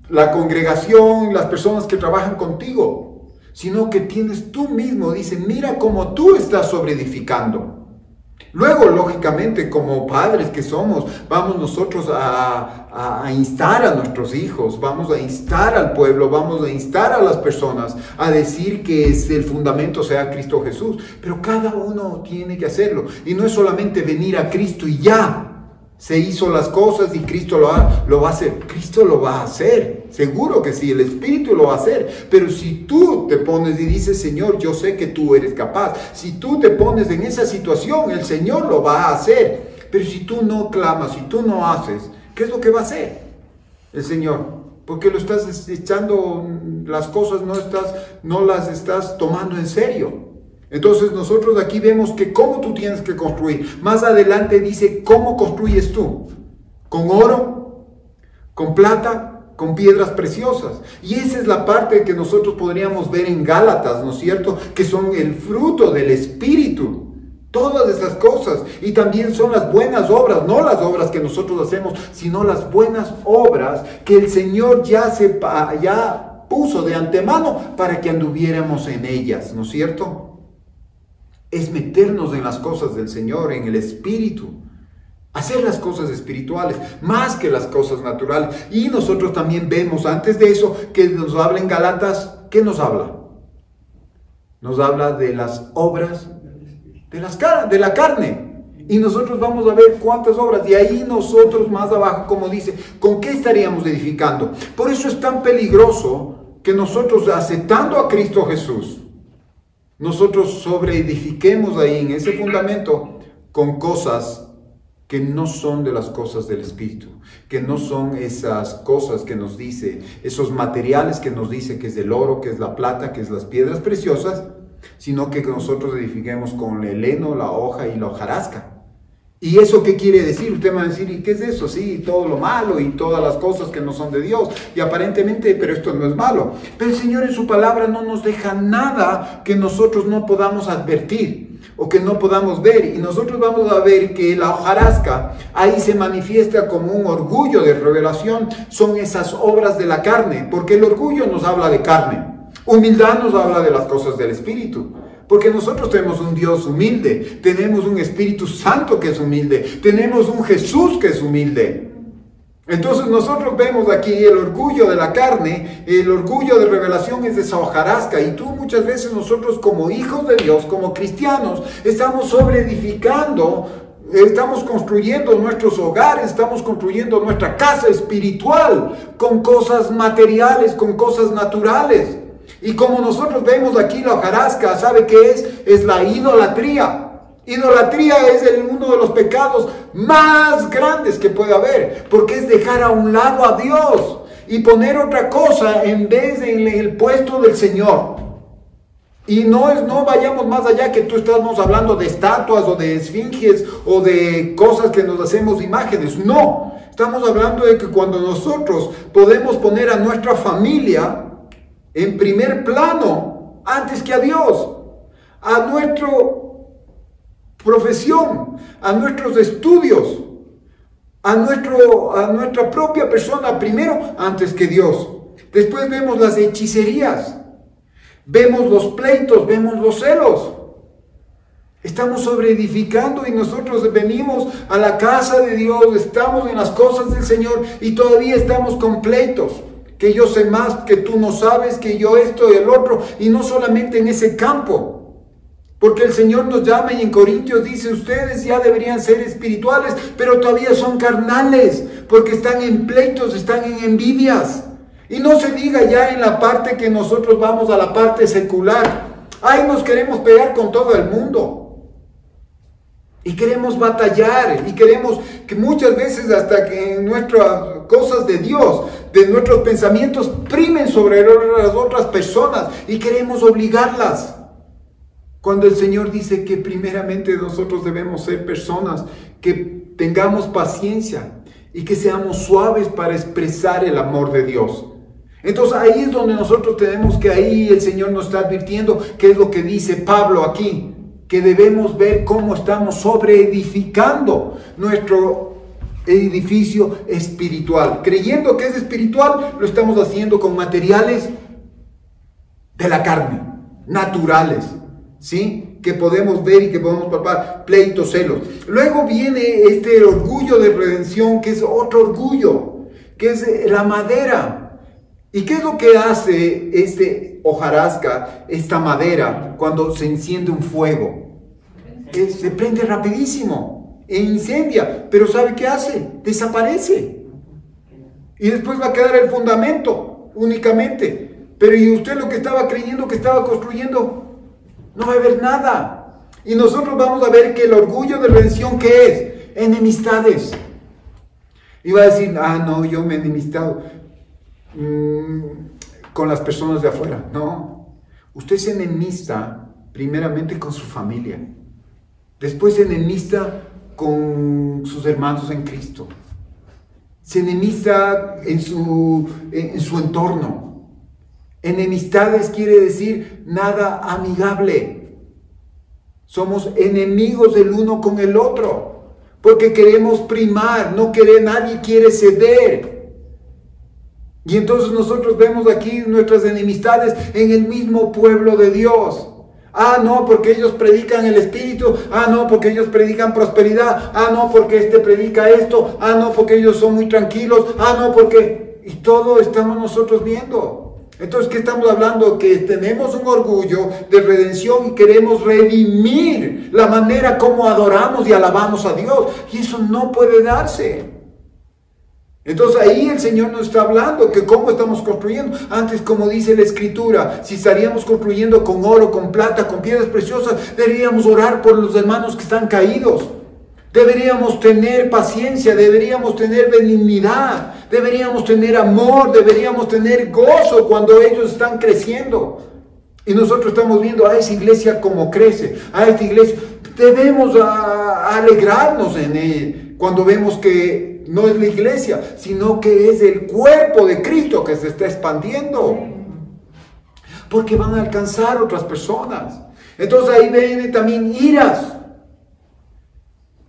la congregación, las personas que trabajan contigo, sino que tienes tú mismo, dice, mira cómo tú estás sobreedificando. Luego, lógicamente, como padres que somos, vamos nosotros a instar a nuestros hijos, vamos a instar al pueblo, vamos a instar a las personas a decir que el fundamento sea Cristo Jesús. Pero cada uno tiene que hacerlo. Y no es solamente venir a Cristo y ya. Se hizo las cosas y Cristo lo va a hacer. Cristo lo va a hacer, seguro que sí, el Espíritu lo va a hacer. Pero si tú te pones y dices, Señor, yo sé que tú eres capaz. Si tú te pones en esa situación, el Señor lo va a hacer. Pero si tú no clamas, si tú no haces, ¿qué es lo que va a hacer el Señor? Porque lo estás echando, las cosas no las estás tomando en serio. Entonces nosotros aquí vemos que cómo tú tienes que construir. Más adelante dice cómo construyes tú. Con oro, con plata, con piedras preciosas. Y esa es la parte que nosotros podríamos ver en Gálatas, ¿no es cierto? Que son el fruto del Espíritu. Todas esas cosas. Y también son las buenas obras, no las obras que nosotros hacemos, sino las buenas obras que el Señor ya puso de antemano para que anduviéramos en ellas, ¿no es cierto? Es meternos en las cosas del Señor, en el Espíritu. Hacer las cosas espirituales, más que las cosas naturales. Y nosotros también vemos antes de eso que nos habla en Gálatas. ¿Qué nos habla? Nos habla de las obras de la carne. Y nosotros vamos a ver cuántas obras. Y ahí nosotros más abajo, como dice, ¿con qué estaríamos edificando? Por eso es tan peligroso que nosotros, aceptando a Cristo Jesús, nosotros sobreedifiquemos ahí en ese fundamento con cosas que no son de las cosas del Espíritu, que no son esas cosas que nos dice, esos materiales que nos dice que es el oro, que es la plata, que es las piedras preciosas, sino que nosotros edifiquemos con el heno, la hoja y la hojarasca. ¿Y eso qué quiere decir? Usted va a decir, ¿y qué es eso? Sí, todo lo malo y todas las cosas que no son de Dios. Y aparentemente, pero esto no es malo. Pero el Señor en su palabra no nos deja nada que nosotros no podamos advertir o que no podamos ver. Y nosotros vamos a ver que la hojarasca ahí se manifiesta como un orgullo de revelación. Son esas obras de la carne, porque el orgullo nos habla de carne. Humildad nos habla de las cosas del Espíritu. Porque nosotros tenemos un Dios humilde, tenemos un Espíritu Santo que es humilde, tenemos un Jesús que es humilde. Entonces nosotros vemos aquí el orgullo de la carne, el orgullo de revelación es de esa hojarasca. Y tú muchas veces nosotros como hijos de Dios, como cristianos, estamos sobreedificando, estamos construyendo nuestros hogares, estamos construyendo nuestra casa espiritual con cosas materiales, con cosas naturales. Y como nosotros vemos aquí la hojarasca, ¿sabe qué es? Es la idolatría. Idolatría es uno de los pecados más grandes que puede haber, porque es dejar a un lado a Dios y poner otra cosa en vez de el puesto del Señor. Y no vayamos más allá que tú estamos hablando de estatuas o de esfinges o de cosas que nos hacemos imágenes. No, estamos hablando de que cuando nosotros podemos poner a nuestra familia en primer plano, antes que a Dios, a nuestra profesión, a nuestros estudios, a nuestra propia persona primero, antes que Dios. Después vemos las hechicerías, vemos los pleitos, vemos los celos. Estamos sobreedificando y nosotros venimos a la casa de Dios, estamos en las cosas del Señor y todavía estamos con pleitos. Que yo sé más, que tú no sabes, que yo esto y el otro, y no solamente en ese campo, porque el Señor nos llama y en Corintios dice, ustedes ya deberían ser espirituales, pero todavía son carnales, porque están en pleitos, están en envidias, y no se diga ya en la parte que nosotros vamos a la parte secular, ahí nos queremos pegar con todo el mundo. Y queremos batallar, y queremos que muchas veces hasta que en nuestras cosas de Dios, de nuestros pensamientos, primen sobre las otras personas, y queremos obligarlas. Cuando el Señor dice que primeramente nosotros debemos ser personas que tengamos paciencia, y que seamos suaves para expresar el amor de Dios. Entonces ahí es donde nosotros tenemos que, ahí el Señor nos está advirtiendo, qué es lo que dice Pablo aquí. Que debemos ver cómo estamos sobreedificando nuestro edificio espiritual. Creyendo que es espiritual, lo estamos haciendo con materiales de la carne, naturales, ¿sí? Que podemos ver y que podemos palpar, pleitos, celos. Luego viene el orgullo de redención, que es otro orgullo, que es la madera. ¿Y qué es lo que hace hojarasca, esta madera, cuando se enciende un fuego? Se prende rapidísimo e incendia, pero ¿sabe qué hace? Desaparece. Y después va a quedar el fundamento únicamente. Pero ¿y usted lo que estaba creyendo que estaba construyendo? No va a haber nada. Y nosotros vamos a ver que el orgullo de redención, ¿qué es? Enemistades. Y va a decir, no, yo me he enemistado con las personas de afuera. No, usted se enemista primeramente con su familia, después se enemista con sus hermanos en Cristo, se enemista en su entorno. Enemistades quiere decir nada amigable. Somos enemigos el uno con el otro, porque queremos primar, nadie quiere ceder. Y entonces nosotros vemos aquí nuestras enemistades en el mismo pueblo de Dios. Ah, no, porque ellos predican el Espíritu. Ah, no, porque ellos predican prosperidad. Ah, no, porque este predica esto. Ah, no, porque ellos son muy tranquilos. Ah, no, porque... Y todo estamos nosotros viendo. Entonces, ¿qué estamos hablando? Que tenemos un orgullo de redención y queremos redimir la manera como adoramos y alabamos a Dios. Y eso no puede darse. Entonces ahí el Señor nos está hablando que cómo estamos construyendo. Antes, como dice la Escritura, si estaríamos construyendo con oro, con plata, con piedras preciosas, deberíamos orar por los hermanos que están caídos. Deberíamos tener paciencia, deberíamos tener benignidad, deberíamos tener amor, deberíamos tener gozo cuando ellos están creciendo. Y nosotros estamos viendo a esa iglesia como crece, a esta iglesia. Debemos alegrarnos en él cuando vemos que no es la iglesia, sino que es el cuerpo de Cristo que se está expandiendo. Porque van a alcanzar otras personas. Entonces ahí vienen también iras.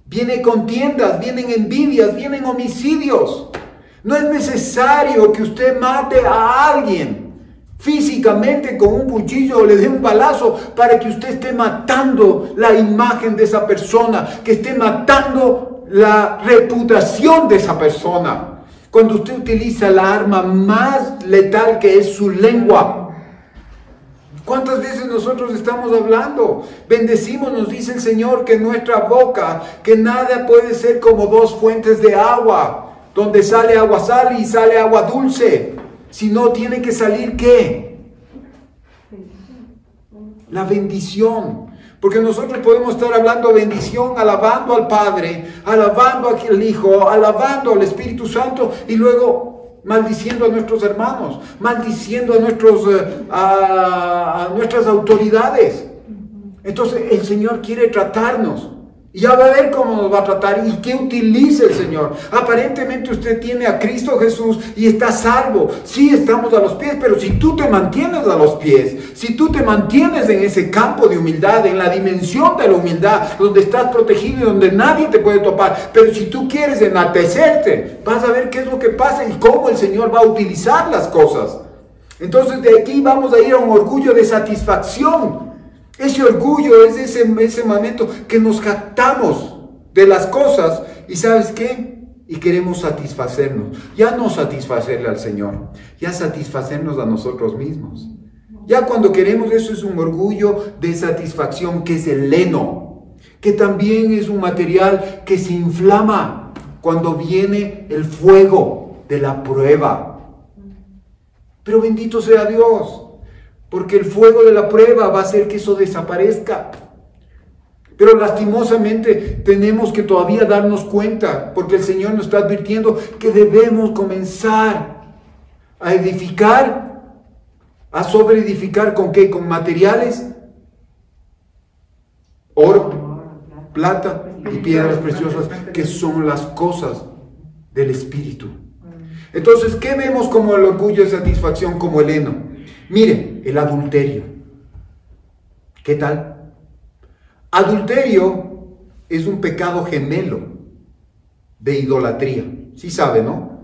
Vienen contiendas, vienen envidias, vienen homicidios. No es necesario que usted mate a alguien físicamente con un cuchillo o le dé un balazo para que usted esté matando la imagen de esa persona, que esté matando la reputación de esa persona. Cuando usted utiliza la arma más letal, que es su lengua. ¿Cuántas veces nosotros estamos hablando? Bendecimos, nos dice el Señor, que nuestra boca, que nada puede ser como dos fuentes de agua, donde sale agua sal y sale agua dulce. Si no, tiene que salir ¿qué? La bendición. Porque nosotros podemos estar hablando bendición, alabando al Padre, alabando al Hijo, alabando al Espíritu Santo, y luego maldiciendo a nuestros hermanos, maldiciendo a nuestras autoridades. Entonces el Señor quiere tratarnos. Y ya va a ver cómo nos va a tratar y qué utiliza el Señor. Aparentemente usted tiene a Cristo Jesús y está salvo. Sí, estamos a los pies, pero si tú te mantienes a los pies, si tú te mantienes en ese campo de humildad, en la dimensión de la humildad, donde estás protegido y donde nadie te puede topar, pero si tú quieres enaltecerte, vas a ver qué es lo que pasa y cómo el Señor va a utilizar las cosas. Entonces de aquí vamos a ir a un orgullo de satisfacción. Ese orgullo es ese momento que nos jactamos de las cosas y ¿sabes qué? Y queremos satisfacernos. Ya no satisfacerle al Señor, ya satisfacernos a nosotros mismos. Ya cuando queremos eso es un orgullo de satisfacción, que es el heno, que también es un material que se inflama cuando viene el fuego de la prueba. Pero bendito sea Dios, porque el fuego de la prueba va a hacer que eso desaparezca. Pero lastimosamente tenemos que todavía darnos cuenta, porque el Señor nos está advirtiendo que debemos comenzar a edificar, a sobreedificar ¿con qué? Con materiales, oro, plata y piedras preciosas, que son las cosas del Espíritu. Entonces, ¿qué vemos como el orgullo de satisfacción, como el heno? Mire, el adulterio. ¿Qué tal? Adulterio es un pecado gemelo de idolatría. Sí sabe, ¿no?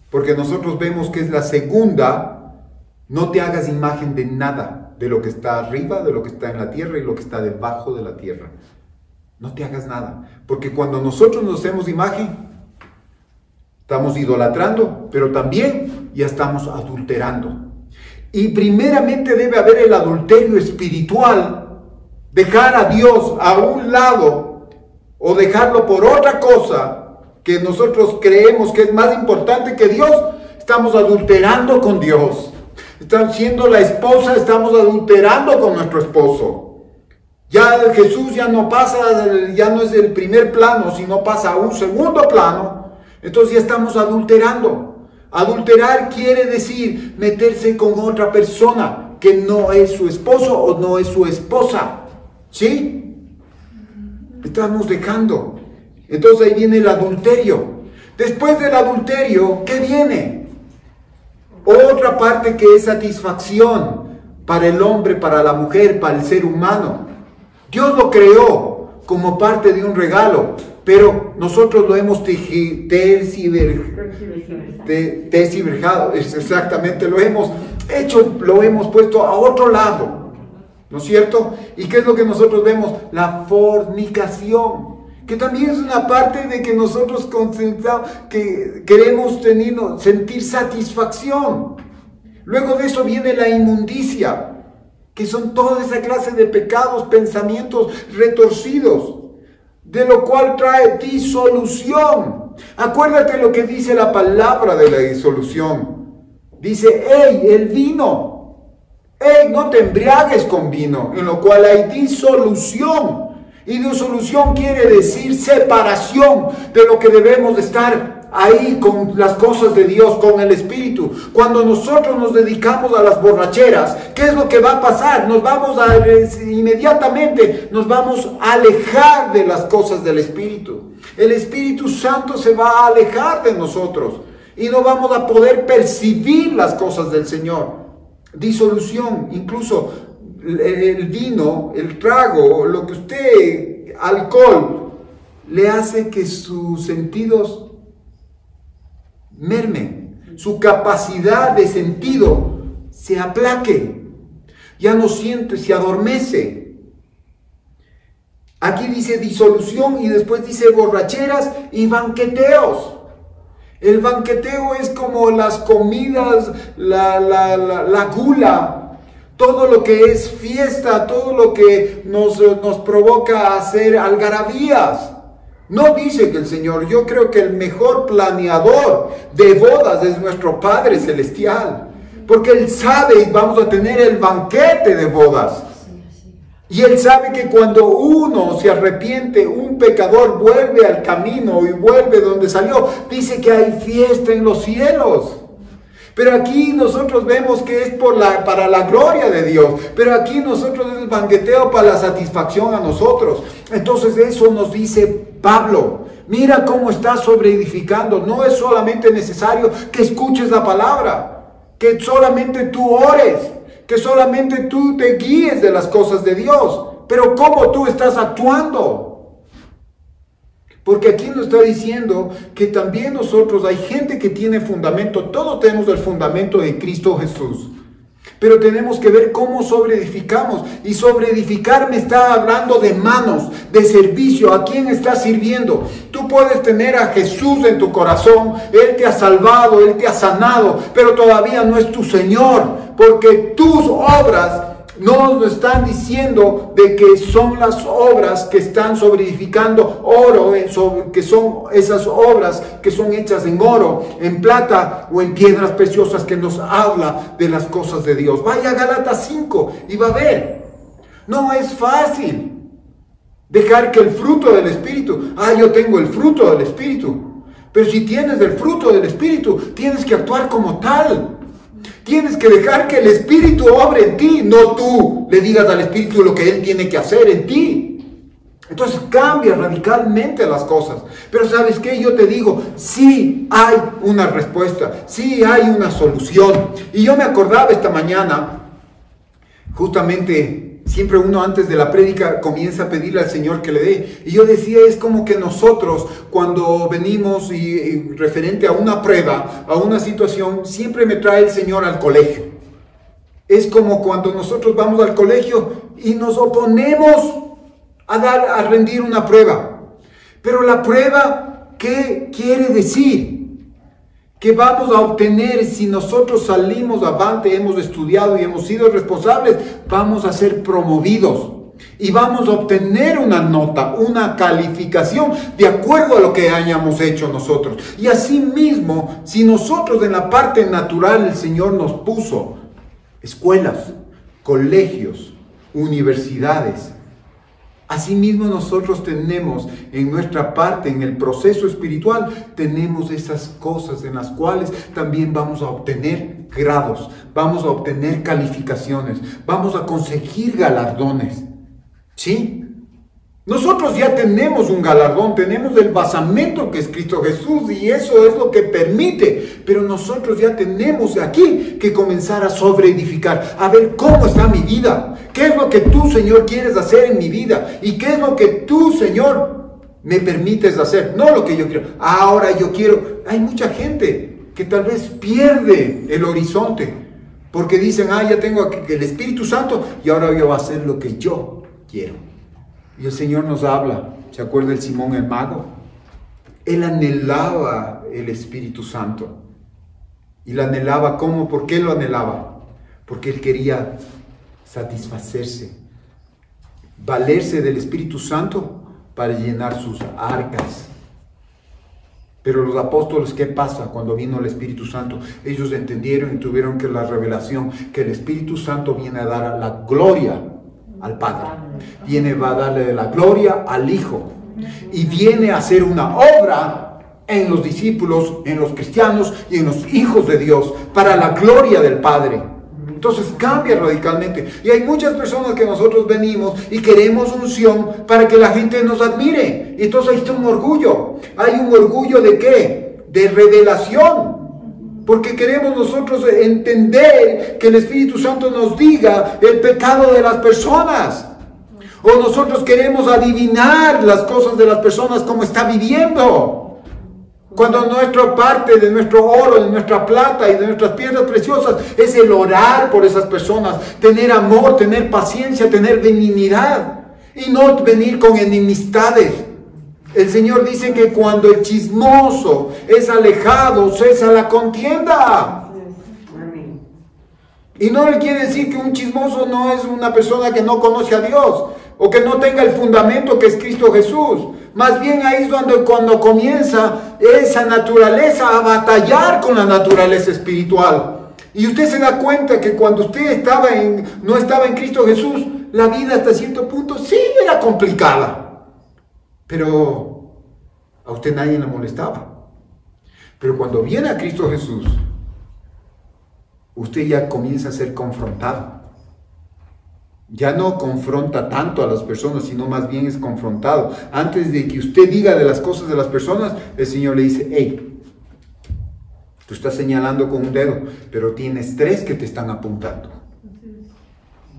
Porque nosotros vemos que es la segunda. No te hagas imagen de nada, de lo que está arriba, de lo que está en la tierra y lo que está debajo de la tierra. No te hagas nada. Porque cuando nosotros nos hacemos imagen, estamos idolatrando, pero también ya estamos adulterando. Y primeramente debe haber el adulterio espiritual, dejar a Dios a un lado o dejarlo por otra cosa que nosotros creemos que es más importante que Dios. Estamos adulterando con Dios. Estamos siendo la esposa, estamos adulterando con nuestro esposo. Ya Jesús ya no pasa, ya no es el primer plano, sino pasa a un segundo plano. Entonces ya estamos adulterando. Adulterar quiere decir meterse con otra persona que no es su esposo o no es su esposa. ¿Sí? Estamos dejando. Entonces ahí viene el adulterio. Después del adulterio, ¿qué viene? Otra parte que es satisfacción para el hombre, para la mujer, para el ser humano. Dios lo creó como parte de un regalo, pero nosotros lo hemos tergiversado, exactamente, lo hemos hecho, lo hemos puesto a otro lado, ¿no es cierto? ¿Y qué es lo que nosotros vemos? La fornicación, que también es una parte de que nosotros que queremos sentir satisfacción. Luego de eso viene la inmundicia, que son toda esa clase de pecados, pensamientos retorcidos, de lo cual trae disolución. Acuérdate lo que dice la palabra de la disolución. Dice, ¡ey, el vino! ¡Ey, no te embriagues con vino! En lo cual hay disolución. Y disolución quiere decir separación de lo que debemos de estar ahí con las cosas de Dios, con el Espíritu. Cuando nosotros nos dedicamos a las borracheras, ¿qué es lo que va a pasar? Inmediatamente nos vamos a alejar de las cosas del Espíritu. El Espíritu Santo se va a alejar de nosotros y no vamos a poder percibir las cosas del Señor. Disolución, incluso el vino, el trago, lo que usted, alcohol, le hace que sus sentidos mermen, su capacidad de sentido se aplaque, ya no siente, se adormece. Aquí dice disolución y después dice borracheras y banqueteos. El banqueteo es como las comidas, la gula, todo lo que es fiesta, todo lo que nos provoca hacer algarabías. No dice que el Señor, yo creo que el mejor planeador de bodas es nuestro Padre Celestial, porque Él sabe y vamos a tener el banquete de bodas. Y Él sabe que cuando uno se arrepiente, un pecador vuelve al camino y vuelve donde salió, dice que hay fiesta en los cielos. Pero aquí nosotros vemos que es para la gloria de Dios. Pero aquí nosotros es el banqueteo para la satisfacción a nosotros. Entonces eso nos dice Pablo. Mira cómo está sobreedificando. No es solamente necesario que escuches la palabra, que solamente tú ores, que solamente tú te guíes de las cosas de Dios. Pero cómo tú estás actuando. Porque aquí nos está diciendo que también nosotros, hay gente que tiene fundamento, todos tenemos el fundamento de Cristo Jesús. Pero tenemos que ver cómo sobreedificamos. Y sobreedificar me está hablando de manos, de servicio. ¿A quién estás sirviendo? Tú puedes tener a Jesús en tu corazón. Él te ha salvado, Él te ha sanado. Pero todavía no es tu Señor. Porque tus obras no nos están diciendo de que son las obras que están sobreedificando oro, que son esas obras que son hechas en oro, en plata o en piedras preciosas, que nos habla de las cosas de Dios. Vaya a Gálatas 5 y va a ver. No es fácil dejar que el fruto del Espíritu, yo tengo el fruto del Espíritu. Pero si tienes el fruto del Espíritu, tienes que actuar como tal. Tienes que dejar que el Espíritu obre en ti, no tú le digas al Espíritu lo que Él tiene que hacer en ti. Entonces cambia radicalmente las cosas. Pero ¿sabes qué? Yo te digo, sí hay una respuesta, sí hay una solución. Y yo me acordaba esta mañana, justamente, siempre uno antes de la prédica comienza a pedirle al Señor que le dé. Y yo decía, es como que nosotros cuando venimos y referente a una prueba, a una situación, siempre me trae el Señor al colegio. Es como cuando nosotros vamos al colegio y nos oponemos a rendir una prueba. Pero la prueba, ¿qué quiere decir? Que vamos a obtener si nosotros salimos avante, hemos estudiado y hemos sido responsables, vamos a ser promovidos y vamos a obtener una nota, una calificación de acuerdo a lo que hayamos hecho nosotros. Y asimismo, si nosotros en la parte natural el Señor nos puso escuelas, colegios, universidades, Asimismo nosotros tenemos en nuestra parte, en el proceso espiritual, tenemos esas cosas en las cuales también vamos a obtener grados, vamos a obtener calificaciones, vamos a conseguir galardones. ¿Sí? Nosotros ya tenemos un galardón, tenemos el basamento que es Cristo Jesús y eso es lo que permite. Pero nosotros ya tenemos aquí que comenzar a sobreedificar, a ver cómo está mi vida, qué es lo que tú, Señor, quieres hacer en mi vida y qué es lo que tú, Señor, me permites hacer, no lo que yo quiero. Ahora yo quiero, hay mucha gente que tal vez pierde el horizonte porque dicen, ya tengo aquí el Espíritu Santo y ahora yo voy a hacer lo que yo quiero. Y el Señor nos habla, ¿se acuerda el Simón el mago? Él anhelaba el Espíritu Santo. Y lo anhelaba, ¿cómo? ¿Por qué lo anhelaba? Porque él quería satisfacerse, valerse del Espíritu Santo para llenar sus arcas. Pero los apóstoles, ¿qué pasa cuando vino el Espíritu Santo? Ellos entendieron y tuvieron que la revelación que el Espíritu Santo viene a dar la gloria al Padre, va a darle la gloria al Hijo y viene a hacer una obra en los discípulos, en los cristianos y en los hijos de Dios para la gloria del Padre. Entonces cambia radicalmente y hay muchas personas que nosotros venimos y queremos unción para que la gente nos admire. Y entonces ahí está un orgullo. ¿Hay un orgullo de qué? De revelación. Porque queremos nosotros entender que el Espíritu Santo nos diga el pecado de las personas. O nosotros queremos adivinar las cosas de las personas como está viviendo. Cuando nuestra parte de nuestro oro, de nuestra plata y de nuestras piedras preciosas es el orar por esas personas. Tener amor, tener paciencia, tener benignidad. Y no venir con enemistades. El Señor dice que cuando el chismoso es alejado, cesa la contienda. Y no le quiere decir que un chismoso no es una persona que no conoce a Dios o que no tenga el fundamento que es Cristo Jesús. Más bien ahí es cuando comienza esa naturaleza a batallar con la naturaleza espiritual. Y usted se da cuenta que cuando usted no estaba en Cristo Jesús, la vida hasta cierto punto sí era complicada. Pero a usted nadie le molestaba. Pero cuando viene a Cristo Jesús, usted ya comienza a ser confrontado. Ya no confronta tanto a las personas, sino más bien es confrontado. Antes de que usted diga de las cosas de las personas, el Señor le dice, hey, tú estás señalando con un dedo, pero tienes 3 que te están apuntando.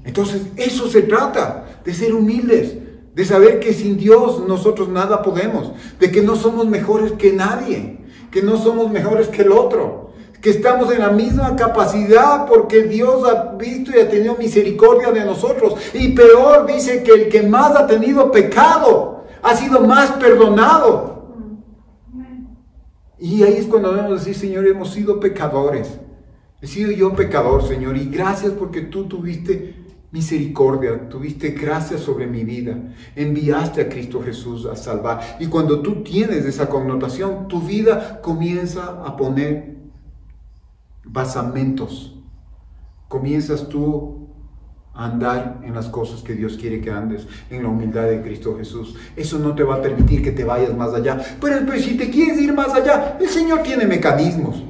Entonces, eso se trata, de ser humildes. De saber que sin Dios nosotros nada podemos, de que no somos mejores que nadie, que no somos mejores que el otro, que estamos en la misma capacidad porque Dios ha visto y ha tenido misericordia de nosotros. Y peor, dice que el que más ha tenido pecado ha sido más perdonado. Y ahí es cuando debemos decir, Señor, hemos sido pecadores. He sido yo pecador, Señor, y gracias porque tú tuviste misericordia, tuviste gracia sobre mi vida, enviaste a Cristo Jesús a salvar. Y cuando tú tienes esa connotación, tu vida comienza a poner basamentos. Comienzas tú a andar en las cosas que Dios quiere que andes, en la humildad de Cristo Jesús. Eso no te va a permitir que te vayas más allá. Pero si te quieres ir más allá, el Señor tiene mecanismos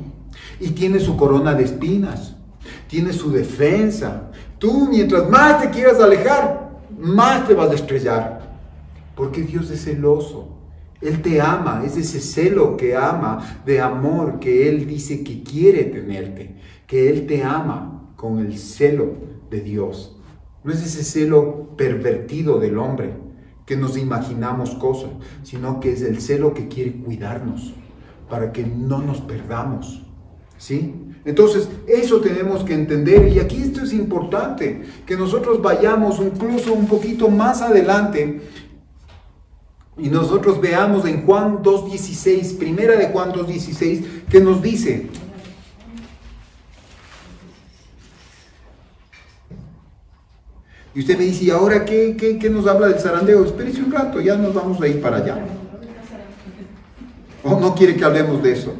y tiene su corona de espinas, tiene su defensa. Tú, mientras más te quieras alejar, más te vas a estrellar. Porque Dios es celoso. Él te ama. Es ese celo que ama, de amor, que Él dice que quiere tenerte. Que Él te ama con el celo de Dios. No es ese celo pervertido del hombre, que nos imaginamos cosas, sino que es el celo que quiere cuidarnos, para que no nos perdamos. ¿Sí? Entonces, eso tenemos que entender, y aquí esto es importante, que nosotros vayamos incluso un poquito más adelante y nosotros veamos en Juan 2.16, primera de Juan 2.16, que nos dice, y usted me dice, ¿y ahora qué nos habla del zarandeo? Espérese un rato, ya nos vamos a ir para allá. ¿O no quiere que hablemos de eso?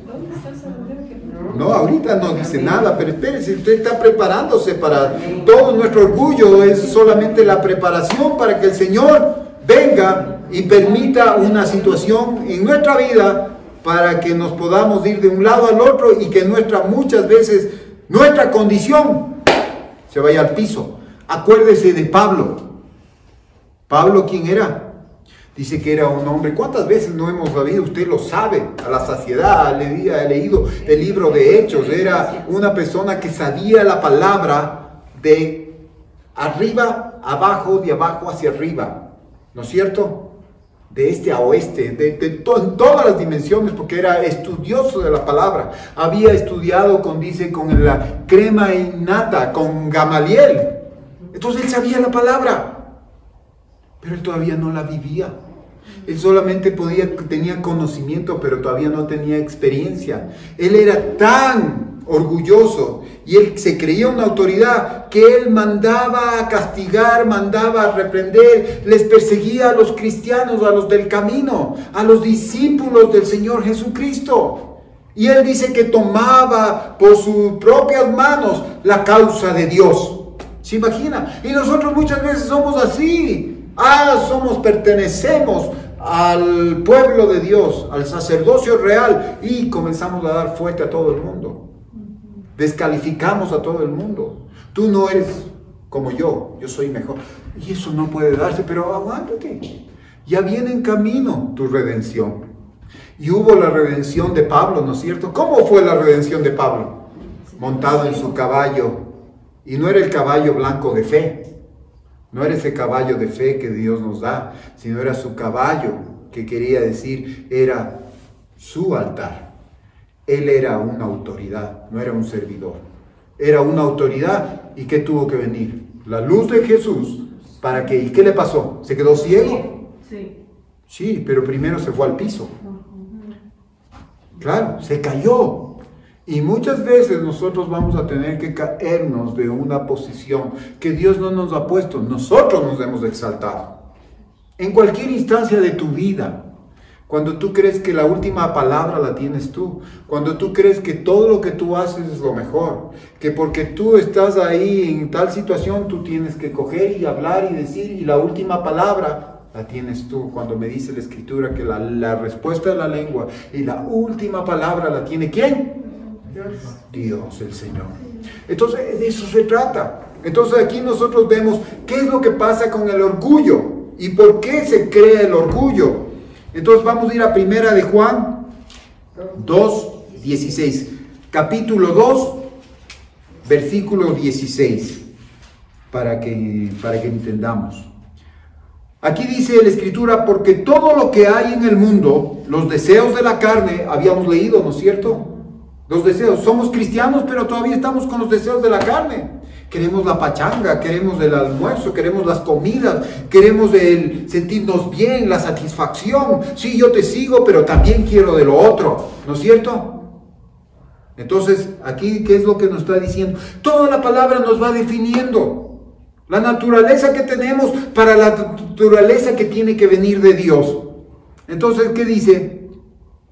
No, ahorita no dice nada, pero espérese, usted está preparándose para todo nuestro orgullo, es solamente la preparación para que el Señor venga y permita una situación en nuestra vida para que nos podamos ir de un lado al otro y que muchas veces nuestra condición se vaya al piso. Acuérdese de Pablo. ¿Pablo quién era? Dice que era un hombre. ¿Cuántas veces no hemos sabido? Usted lo sabe, a la saciedad. Ha leído el libro de Hechos. Era una persona que sabía la palabra de arriba, abajo, de abajo hacia arriba. ¿No es cierto? De este a oeste, en todas las dimensiones, porque era estudioso de la palabra. Había estudiado con la crema innata, con Gamaliel. Entonces él sabía la palabra, pero él todavía no la vivía. Él solamente tenía conocimiento, pero todavía no tenía experiencia. Él era tan orgulloso y él se creía una autoridad que él mandaba a castigar, mandaba a reprender, les perseguía a los cristianos, a los del camino, a los discípulos del Señor Jesucristo. Y él dice que tomaba por sus propias manos la causa de Dios. ¿Se imagina? Y nosotros muchas veces somos así. Pertenecemos al pueblo de Dios, al sacerdocio real, y comenzamos a dar fuerte a todo el mundo. Descalificamos a todo el mundo. Tú no eres como yo soy mejor. Y eso no puede darse, pero aguántate. Ya viene en camino tu redención. Y hubo la redención de Pablo, ¿no es cierto? ¿Cómo fue la redención de Pablo? Montado en su caballo. Y no era el caballo blanco de fe. No era ese caballo de fe que Dios nos da, sino era su caballo, que quería decir, era su altar. Él era una autoridad, no era un servidor. Era una autoridad. ¿Y qué tuvo que venir? La luz de Jesús. ¿Para qué? ¿Y qué le pasó? ¿Se quedó ciego? Sí, pero primero se fue al piso. Claro, se cayó. Y muchas veces nosotros vamos a tener que caernos de una posición que Dios no nos ha puesto. Nosotros nos hemos exaltado. En cualquier instancia de tu vida. Cuando tú crees que la última palabra la tienes tú. Cuando tú crees que todo lo que tú haces es lo mejor. Que porque tú estás ahí en tal situación, tú tienes que coger y hablar y decir. Y la última palabra la tienes tú. Cuando me dice la Escritura que la respuesta de la lengua y la última palabra la tiene ¿quién? Dios, el Señor. Entonces de eso se trata. Entonces aquí nosotros vemos qué es lo que pasa con el orgullo y por qué se crea el orgullo. Entonces vamos a ir a primera de Juan 2:16, capítulo 2, versículo 16, para que entendamos. Aquí dice la Escritura, porque todo lo que hay en el mundo, los deseos de la carne, habíamos leído, ¿no es cierto? Los deseos, somos cristianos, pero todavía estamos con los deseos de la carne. Queremos la pachanga, queremos el almuerzo, queremos las comidas, queremos el sentirnos bien, la satisfacción. Sí, yo te sigo, pero también quiero de lo otro, ¿no es cierto? Entonces, aquí, ¿qué es lo que nos está diciendo? Toda la palabra nos va definiendo la naturaleza que tenemos para la naturaleza que tiene que venir de Dios. Entonces, ¿qué dice?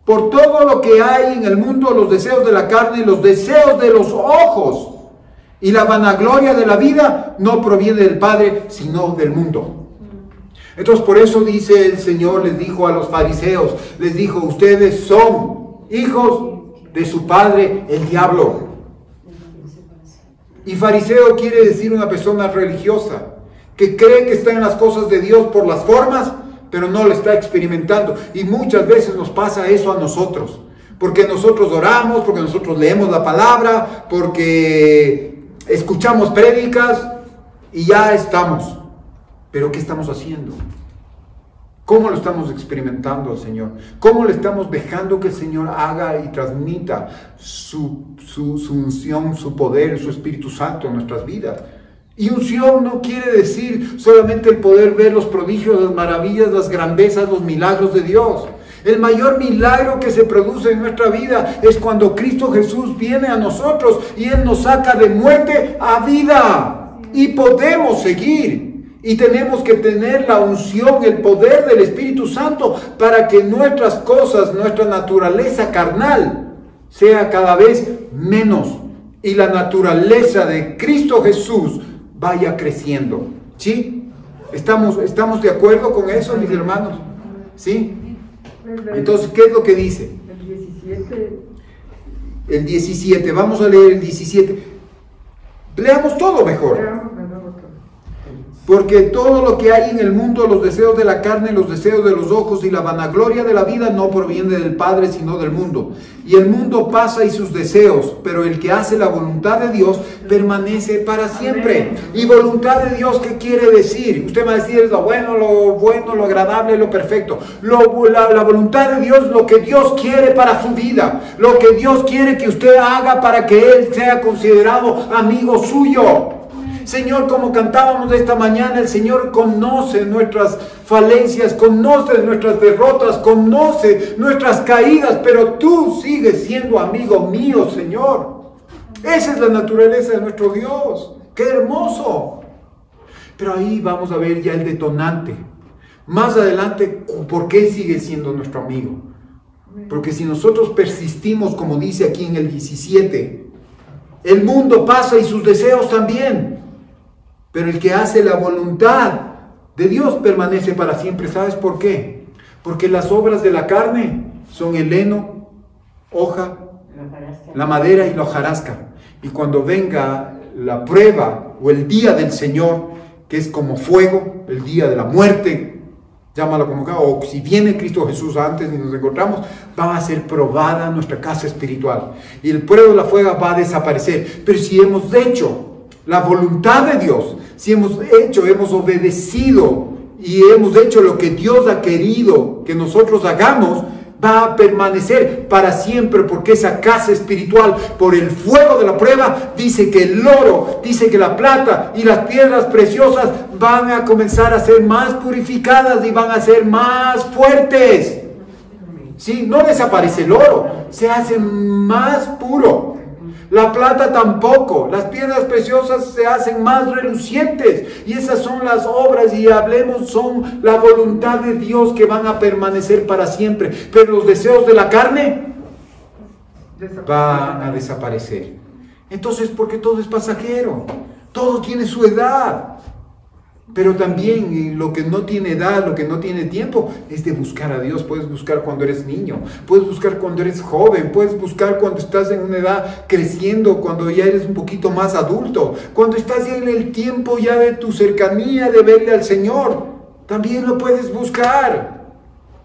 Por todo lo que hay en el mundo, los deseos de la carne, los deseos de los ojos y la vanagloria de la vida no proviene del Padre, sino del mundo. Entonces, por eso dice el Señor, les dijo a los fariseos, les dijo, ustedes son hijos de su padre, el diablo. Y fariseo quiere decir una persona religiosa, que cree que está en las cosas de Dios por las formas, pero no lo está experimentando. Y muchas veces nos pasa eso a nosotros. Porque nosotros oramos, porque nosotros leemos la palabra, porque escuchamos prédicas y ya estamos. Pero ¿qué estamos haciendo? ¿Cómo lo estamos experimentando al Señor? ¿Cómo le estamos dejando que el Señor haga y transmita su unción, su poder, su Espíritu Santo en nuestras vidas? Y unción no quiere decir solamente el poder ver los prodigios, las maravillas, las grandezas, los milagros de Dios. El mayor milagro que se produce en nuestra vida es cuando Cristo Jesús viene a nosotros y Él nos saca de muerte a vida. Y podemos seguir. Y tenemos que tener la unción, el poder del Espíritu Santo para que nuestras cosas, nuestra naturaleza carnal sea cada vez menos. Y la naturaleza de Cristo Jesús vaya creciendo, ¿sí? ¿Estamos de acuerdo con eso, mis hermanos? ¿Sí? Entonces, ¿qué es lo que dice? El 17. El 17, vamos a leer el 17. Leamos todo mejor. Veamos de nuevo todo. Porque todo lo que hay en el mundo, los deseos de la carne, los deseos de los ojos y la vanagloria de la vida no proviene del Padre, sino del mundo. Y el mundo pasa y sus deseos, pero el que hace la voluntad de Dios permanece para siempre. Y voluntad de Dios, ¿qué quiere decir? Usted va a decir, es lo bueno, lo agradable, lo perfecto. La voluntad de Dios, lo que Dios quiere para su vida. Lo que Dios quiere que usted haga para que Él sea considerado amigo suyo. Señor, como cantábamos esta mañana, el Señor conoce nuestras falencias, conoce nuestras derrotas, conoce nuestras caídas, pero tú sigues siendo amigo mío, Señor. Esa es la naturaleza de nuestro Dios. ¡Qué hermoso! Pero ahí vamos a ver ya el detonante. Más adelante, ¿por qué sigue siendo nuestro amigo? Porque si nosotros persistimos, como dice aquí en el 17, el mundo pasa y sus deseos también. Pero el que hace la voluntad de Dios permanece para siempre. ¿Sabes por qué? Porque las obras de la carne son el heno, hoja, la madera y la hojarasca. Y cuando venga la prueba o el día del Señor, que es como fuego, el día de la muerte, llámalo como sea, o si viene Cristo Jesús antes y nos encontramos, va a ser probada nuestra casa espiritual. Y el fuego de la fuego va a desaparecer. Pero si hemos hecho la voluntad de Dios, si hemos obedecido y hemos hecho lo que Dios ha querido que nosotros hagamos, va a permanecer para siempre, porque esa casa espiritual, por el fuego de la prueba, dice que el oro, dice que la plata y las piedras preciosas van a comenzar a ser más purificadas y van a ser más fuertes. ¿Sí? No desaparece el oro, se hace más puro. La plata tampoco, las piedras preciosas se hacen más relucientes, y esas son las obras, y hablemos, son la voluntad de Dios que van a permanecer para siempre. Pero los deseos de la carne van a desaparecer. Entonces, porque todo es pasajero, todo tiene su edad. Pero también lo que no tiene edad, lo que no tiene tiempo, es de buscar a Dios. Puedes buscar cuando eres niño, puedes buscar cuando eres joven, puedes buscar cuando estás en una edad creciendo, cuando ya eres un poquito más adulto, cuando estás ya en el tiempo ya de tu cercanía, de verle al Señor, también lo puedes buscar.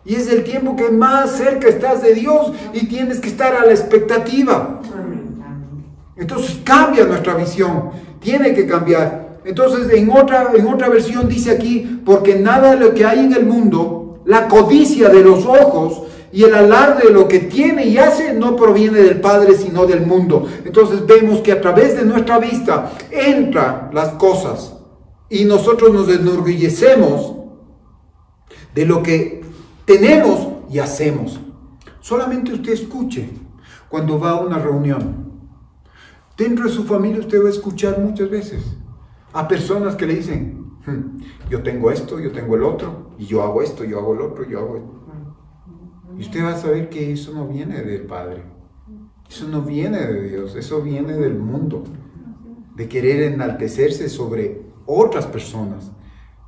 Y es el tiempo que más cerca estás de Dios y tienes que estar a la expectativa. Entonces cambia nuestra visión, tiene que cambiar. Entonces en otra versión dice aquí, porque nada de lo que hay en el mundo, la codicia de los ojos y el alarde de lo que tiene y hace, no proviene del Padre, sino del mundo. Entonces vemos que a través de nuestra vista entran las cosas y nosotros nos enorgullecemos de lo que tenemos y hacemos. Solamente usted escuche cuando va a una reunión. Dentro de su familia usted va a escuchar muchas veces a personas que le dicen, yo tengo esto, yo tengo el otro, y yo hago esto, yo hago el otro, yo hago esto. Y usted va a saber que eso no viene del Padre, eso no viene de Dios, eso viene del mundo, de querer enaltecerse sobre otras personas,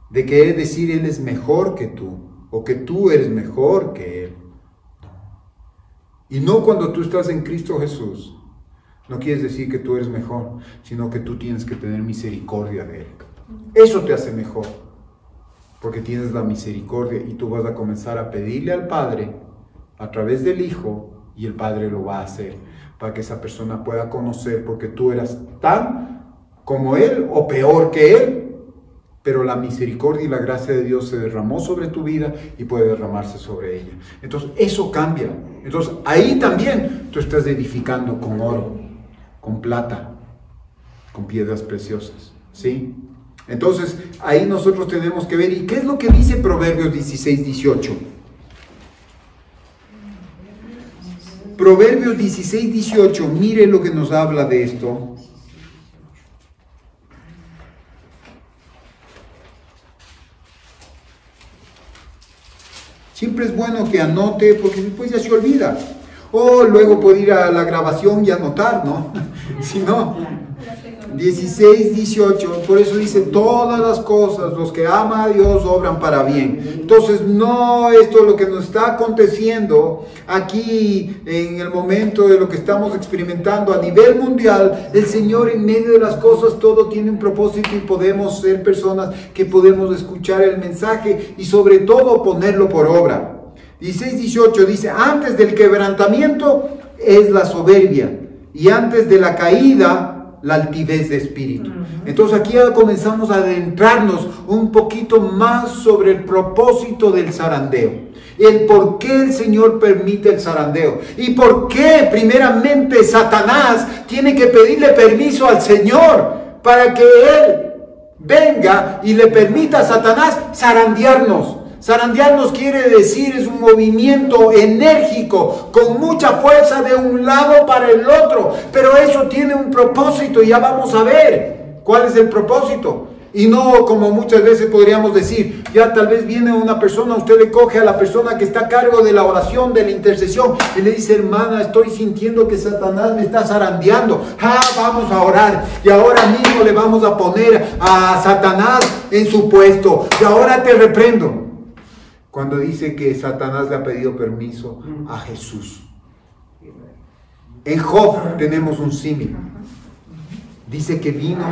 de querer decir Él es mejor que tú, o que tú eres mejor que Él. Y no cuando tú estás en Cristo Jesús. No quieres decir que tú eres mejor, sino que tú tienes que tener misericordia de Él. Eso te hace mejor, porque tienes la misericordia y tú vas a comenzar a pedirle al Padre a través del Hijo, y el Padre lo va a hacer para que esa persona pueda conocer, porque tú eras tan como Él o peor que Él, pero la misericordia y la gracia de Dios se derramó sobre tu vida y puede derramarse sobre ella. Entonces eso cambia. Entonces ahí también tú estás edificando con oro, con plata, con piedras preciosas, ¿sí? Entonces, ahí nosotros tenemos que ver, ¿y qué es lo que dice Proverbios 16, 18? Proverbios 16, 18, mire lo que nos habla de esto. Siempre es bueno que anote, porque después ya se olvida. O luego puede ir a la grabación y anotar, ¿no? Si no, 16, 18, por eso dice, todas las cosas, los que aman a Dios obran para bien. Entonces, no esto lo que nos está aconteciendo aquí en el momento de lo que estamos experimentando a nivel mundial, el Señor en medio de las cosas, todo tiene un propósito y podemos ser personas que podemos escuchar el mensaje y sobre todo ponerlo por obra. 16, 18 dice, antes del quebrantamiento es la soberbia y antes de la caída la altivez de espíritu. Entonces aquí ya comenzamos a adentrarnos un poquito más sobre el propósito del zarandeo, el por qué el Señor permite el zarandeo y por qué primeramente Satanás tiene que pedirle permiso al Señor para que Él venga y le permita a Satanás zarandearnos. Zarandearnos quiere decir, es un movimiento enérgico, con mucha fuerza de un lado para el otro, pero eso tiene un propósito y ya vamos a ver cuál es el propósito. Y no como muchas veces podríamos decir, ya tal vez viene una persona, usted le coge a la persona que está a cargo de la oración, de la intercesión, y le dice, hermana, estoy sintiendo que Satanás me está zarandeando. Vamos a orar, y ahora mismo le vamos a poner a Satanás en su puesto, y ahora te reprendo. Cuando dice que Satanás le ha pedido permiso a Jesús. En Job tenemos un símil. Dice que vino,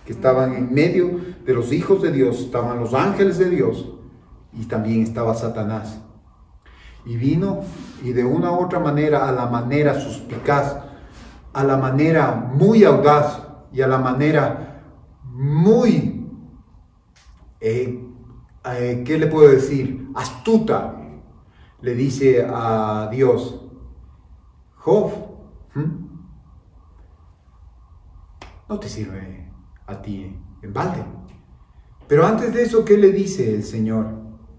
que estaban en medio de los hijos de Dios, estaban los ángeles de Dios y también estaba Satanás. Y vino y de una u otra manera, a la manera suspicaz, a la manera muy audaz y a la manera muy... ¿qué le puedo decir? Astuta, le dice a Dios, Job, no te sirve a ti en balde. Pero antes de eso, ¿qué le dice el Señor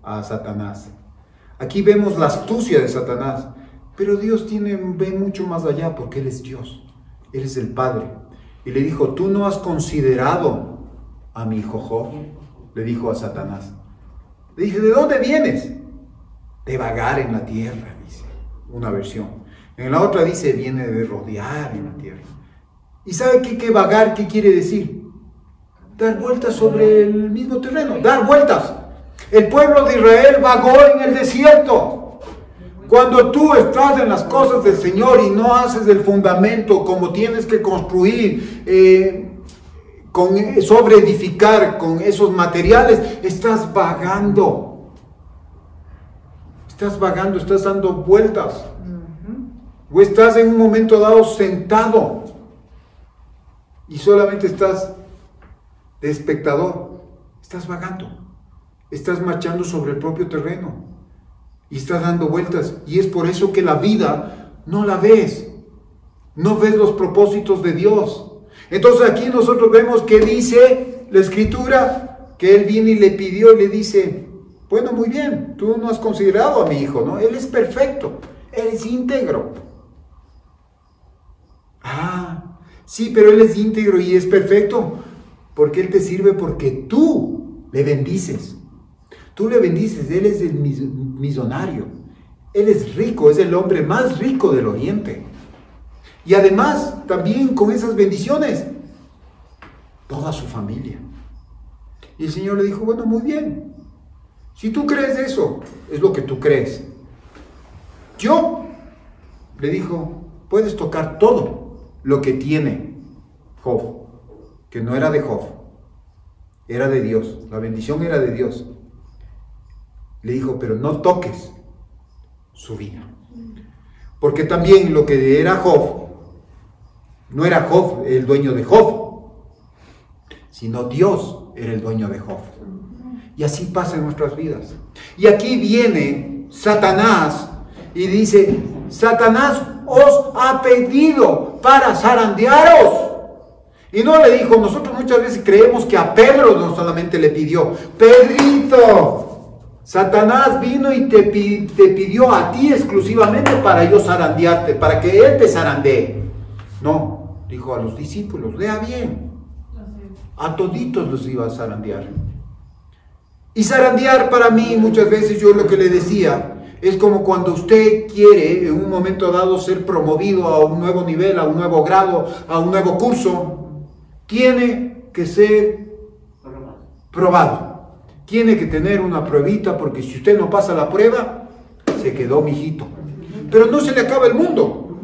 a Satanás? Aquí vemos la astucia de Satanás, pero Dios ve mucho más allá porque Él es Dios, Él es el Padre. Y le dijo, tú no has considerado a mi hijo Job, le dijo a Satanás. Le dije, ¿de dónde vienes? De vagar en la tierra, dice una versión. En la otra dice, viene de rodear en la tierra. ¿Y sabe qué vagar, qué quiere decir? Dar vueltas sobre el mismo terreno, dar vueltas. El pueblo de Israel vagó en el desierto. Cuando tú estás en las cosas del Señor y no haces el fundamento como tienes que construir, sobre edificar con esos materiales, estás vagando. Estás vagando, estás dando vueltas. O estás en un momento dado sentado y solamente estás de espectador. Estás vagando. Estás marchando sobre el propio terreno y estás dando vueltas. Y es por eso que la vida no la ves. No ves los propósitos de Dios. Entonces aquí nosotros vemos que dice la Escritura que Él viene y le pidió y le dice, bueno, muy bien, tú no has considerado a mi hijo, ¿no? Él es perfecto, Él es íntegro. Sí, pero Él es íntegro y es perfecto porque Él te sirve porque tú le bendices. Tú le bendices, Él es el millonario. Él es rico, es el hombre más rico del Oriente. Y además, también con esas bendiciones, toda su familia. Y el Señor le dijo, bueno, muy bien. Si tú crees eso, es lo que tú crees. Yo, le dijo, puedes tocar todo lo que tiene Job, que no era de Job, era de Dios. La bendición era de Dios. Le dijo, pero no toques su vida. Porque también lo que era Job, no era Job el dueño de Job, sino Dios era el dueño de Job. Y así pasa en nuestras vidas. Y aquí viene Satanás y dice, Satanás os ha pedido para zarandearos. Y no le dijo, nosotros muchas veces creemos que a Pedro no solamente le pidió, Pedrito, Satanás vino y te pidió a ti exclusivamente para yo zarandearte, para que él te zarandee. No, dijo a los discípulos, lea bien, a toditos los iba a zarandear. Y zarandear para mí, muchas veces yo lo que le decía, es como cuando usted quiere en un momento dado ser promovido a un nuevo nivel, a un nuevo grado, a un nuevo curso. tiene que ser probado. Tiene que tener una pruebita, porque si usted no pasa la prueba, se quedó, mijito. Pero no se le acaba el mundo,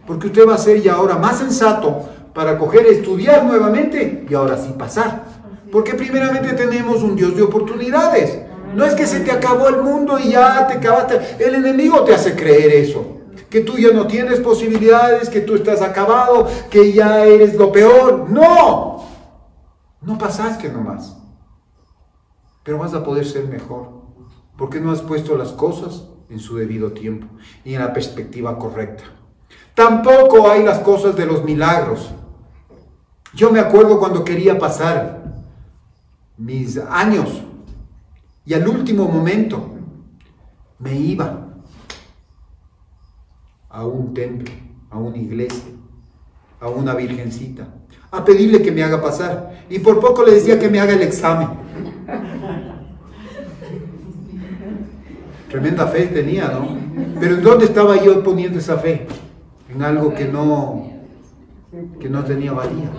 porque usted va a ser ya ahora más sensato para coger, estudiar nuevamente y ahora sí pasar. Porque primeramente tenemos un Dios de oportunidades. No es que se te acabó el mundo y ya te acabaste. El enemigo te hace creer eso. Que tú ya no tienes posibilidades, que tú estás acabado, que ya eres lo peor. ¡No! No pasaste nomás. Pero vas a poder ser mejor. Porque no has puesto las cosas en su debido tiempo y en la perspectiva correcta. Tampoco hay las cosas de los milagros. Yo me acuerdo cuando quería pasar mis años y al último momento me iba a un templo, a una iglesia, a una virgencita, a pedirle que me haga pasar. Y por poco le decía que me haga el examen. Tremenda fe tenía, ¿no? Pero ¿en dónde estaba yo poniendo esa fe? En algo que no tenía valía.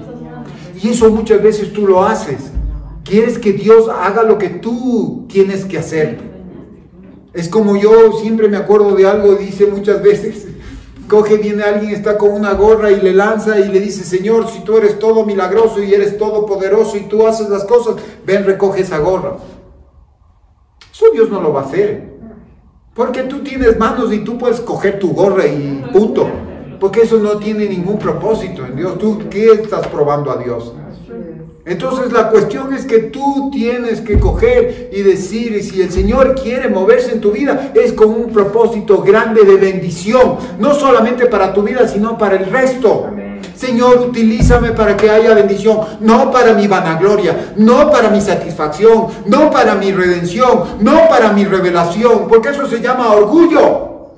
Y eso muchas veces tú lo haces. Quieres que Dios haga lo que tú tienes que hacer. Es como yo siempre me acuerdo de algo, dice muchas veces, viene alguien, está con una gorra y le lanza y le dice: Señor, si tú eres todo milagroso y eres todopoderoso y tú haces las cosas, ven, recoge esa gorra. Eso Dios no lo va a hacer. Porque tú tienes manos y tú puedes coger tu gorra y punto. Porque eso no tiene ningún propósito en Dios. ¿Tú qué estás probando a Dios? Entonces la cuestión es que tú tienes que coger y decir, y si el Señor quiere moverse en tu vida, es con un propósito grande de bendición, no solamente para tu vida, sino para el resto. Amén. Señor, utilízame para que haya bendición, no para mi vanagloria, no para mi satisfacción, no para mi redención, no para mi revelación, porque eso se llama orgullo.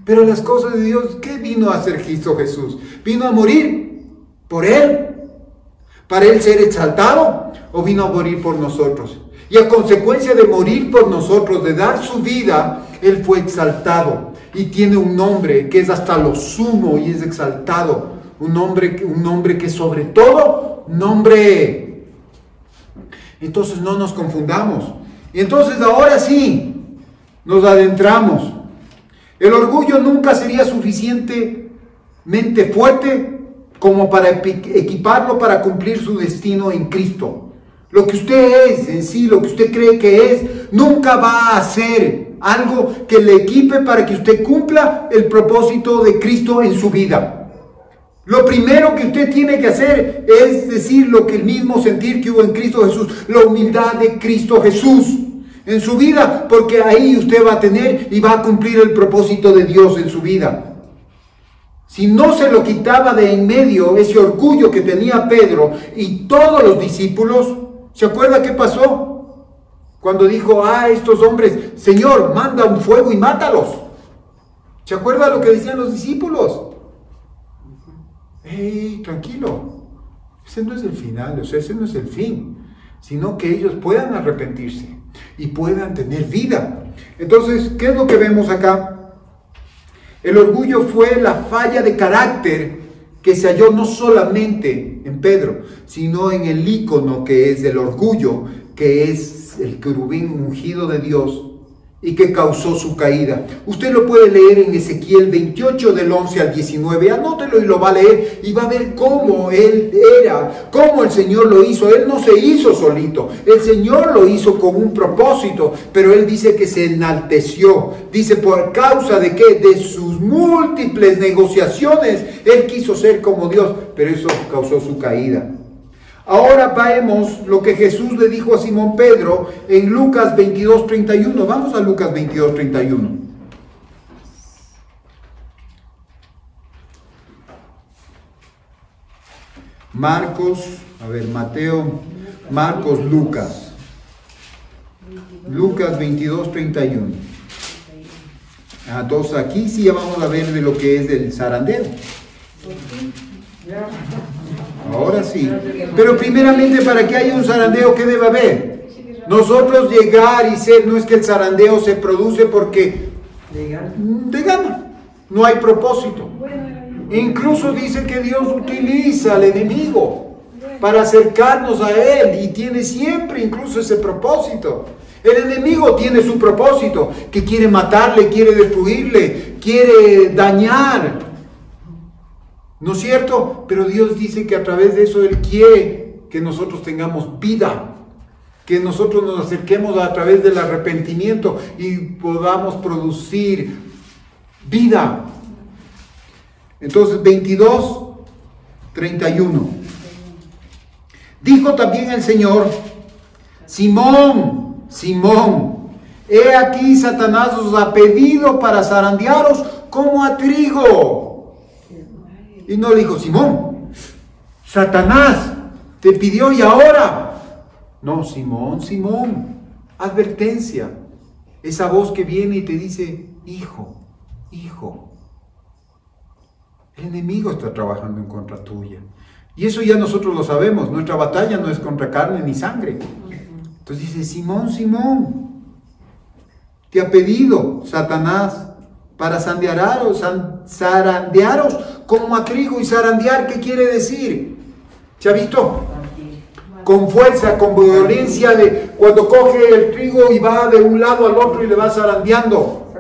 Pero las cosas de Dios, ¿qué vino a hacer Cristo Jesús? Vino a morir por Él. ¿Para Él ser exaltado o vino a morir por nosotros? Y a consecuencia de morir por nosotros, de dar su vida, Él fue exaltado. Y tiene un nombre que es hasta lo sumo y es exaltado. Un nombre que sobre todo nombre. Entonces no nos confundamos. Y entonces ahora sí nos adentramos. El orgullo nunca sería suficientemente fuerte como para equiparlo para cumplir su destino en Cristo. Lo que usted es en sí, lo que usted cree que es, nunca va a ser algo que le equipe para que usted cumpla el propósito de Cristo en su vida. Lo primero que usted tiene que hacer es decir lo que el mismo sentir que hubo en Cristo Jesús, la humildad de Cristo Jesús en su vida, porque ahí usted va a tener y va a cumplir el propósito de Dios en su vida. Si no se lo quitaba de en medio ese orgullo que tenía Pedro y todos los discípulos, ¿se acuerda qué pasó? Cuando dijo a estos hombres: Señor, manda un fuego y mátalos. ¿Se acuerda lo que decían los discípulos? ¡Ey, tranquilo! Ese no es el final, o sea, ese no es el fin, sino que ellos puedan arrepentirse y puedan tener vida. Entonces, ¿qué es lo que vemos acá? El orgullo fue la falla de carácter que se halló no solamente en Pedro, sino en el ícono que es del orgullo, que es el querubín ungido de Dios y que causó su caída. Usted lo puede leer en Ezequiel 28 del 11 al 19, anótelo y lo va a leer y va a ver cómo él era, cómo el Señor lo hizo. Él no se hizo solito, el Señor lo hizo con un propósito, pero él dice que se enalteció, dice por causa de que de sus múltiples negociaciones, él quiso ser como Dios, pero eso causó su caída. Ahora vemos lo que Jesús le dijo a Simón Pedro en Lucas 22:31. Vamos a Lucas 22:31. Mateo, Marcos, Lucas. Lucas 22:31. Entonces aquí sí ya vamos a ver de lo que es el zarandeo. Ahora sí, pero primeramente para que haya un zarandeo, ¿qué debe haber? Nosotros llegar y ser, no es que el zarandeo se produce porque de gana, no hay propósito. Incluso dice que Dios utiliza al enemigo para acercarnos a Él, y tiene siempre incluso ese propósito. El enemigo tiene su propósito, que quiere matarle, quiere destruirle, quiere dañar. ¿No es cierto? Pero Dios dice que a través de eso Él quiere que nosotros tengamos vida, que nosotros nos acerquemos a través del arrepentimiento y podamos producir vida. Entonces, 22:31. Dijo también el Señor: Simón, Simón, he aquí Satanás os ha pedido para zarandearos como a trigo. Y no le dijo: Simón, Satanás te pidió y ahora. No, Simón, Simón, advertencia. Esa voz que viene y te dice: hijo, hijo. El enemigo está trabajando en contra tuya. Y eso ya nosotros lo sabemos. Nuestra batalla no es contra carne ni sangre. Entonces dice: Simón, Simón, te ha pedido Satanás para zarandearos como a trigo. ¿Y zarandear qué quiere decir? ¿Se ha visto? Con fuerza, con violencia, de cuando coge el trigo y va de un lado al otro y le va zarandeando,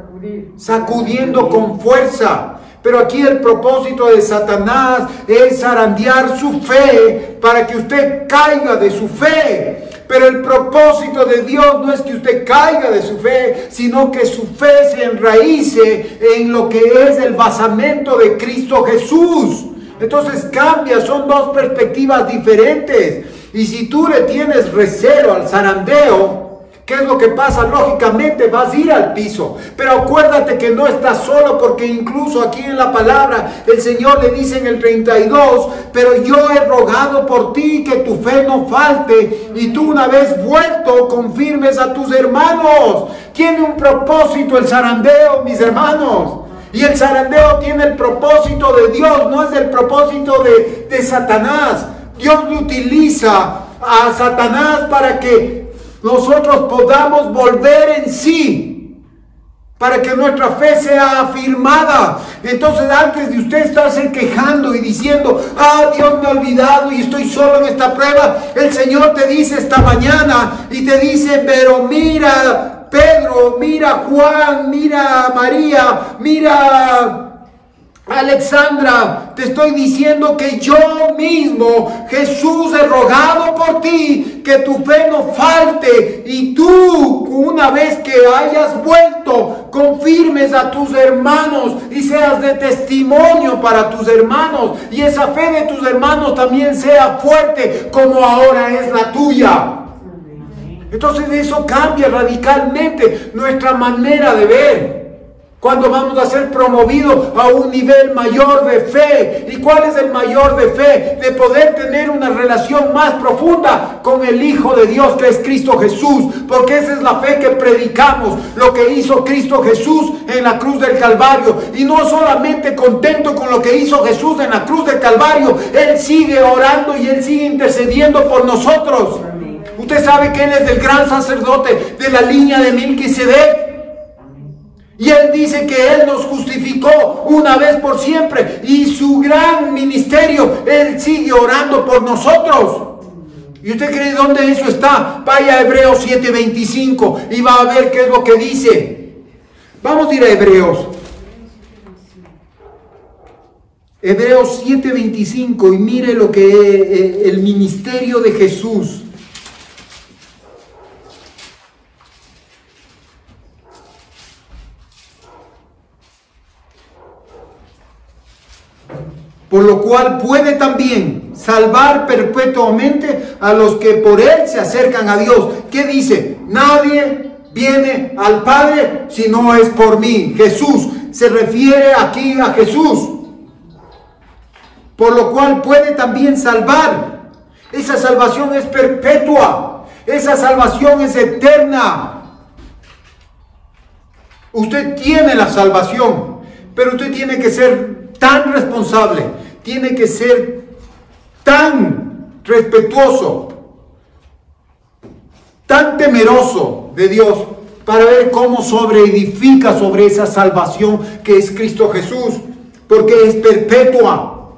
sacudiendo con fuerza. Pero aquí el propósito de Satanás es zarandear su fe para que usted caiga de su fe. Pero el propósito de Dios no es que usted caiga de su fe, sino que su fe se enraíce en lo que es el basamento de Cristo Jesús. Entonces cambia, son dos perspectivas diferentes. Y si tú le tienes recelo al zarandeo, ¿qué es lo que pasa? Lógicamente vas a ir al piso. Pero acuérdate que no estás solo, porque incluso aquí en la palabra el Señor le dice en el 32: pero yo he rogado por ti que tu fe no falte, y tú una vez vuelto confirmes a tus hermanos. Tiene un propósito el zarandeo, mis hermanos. Y el zarandeo tiene el propósito de Dios, no es el propósito de Satanás. Dios utiliza a Satanás para que nosotros podamos volver en sí, para que nuestra fe sea afirmada. Entonces, antes de usted estarse quejando y diciendo: Dios me ha olvidado y estoy solo en esta prueba, el Señor te dice esta mañana y te dice: pero mira Pedro, mira Juan, mira María, mira Alexandra, te estoy diciendo que yo mismo, Jesús, he rogado por ti que tu fe no falte, y tú, una vez que hayas vuelto, confirmes a tus hermanos y seas de testimonio para tus hermanos, y esa fe de tus hermanos también sea fuerte como ahora es la tuya. Entonces eso cambia radicalmente nuestra manera de ver. Cuando vamos a ser promovidos a un nivel mayor de fe. ¿Y cuál es el mayor de fe? De poder tener una relación más profunda con el Hijo de Dios, que es Cristo Jesús. Porque esa es la fe que predicamos, lo que hizo Cristo Jesús en la cruz del Calvario. Y no solamente contento con lo que hizo Jesús en la cruz del Calvario, Él sigue orando y Él sigue intercediendo por nosotros. Usted sabe que Él es el gran sacerdote de la línea de Melquisedec. Y Él dice que Él nos justificó una vez por siempre. Y su gran ministerio, Él sigue orando por nosotros. ¿Y usted cree dónde eso está? Vaya a Hebreos 7:25 y va a ver qué es lo que dice. Vamos a ir a Hebreos. Hebreos 7:25, y mire lo que es el ministerio de Jesús. Por lo cual puede también salvar perpetuamente a los que por Él se acercan a Dios. ¿Qué dice? Nadie viene al Padre si no es por mí. Jesús se refiere aquí a Jesús. Por lo cual puede también salvar. Esa salvación es perpetua. Esa salvación es eterna. Usted tiene la salvación, pero usted tiene que ser tan responsable, tiene que ser tan respetuoso, tan temeroso de Dios, para ver cómo sobreedifica sobre esa salvación que es Cristo Jesús, porque es perpetua.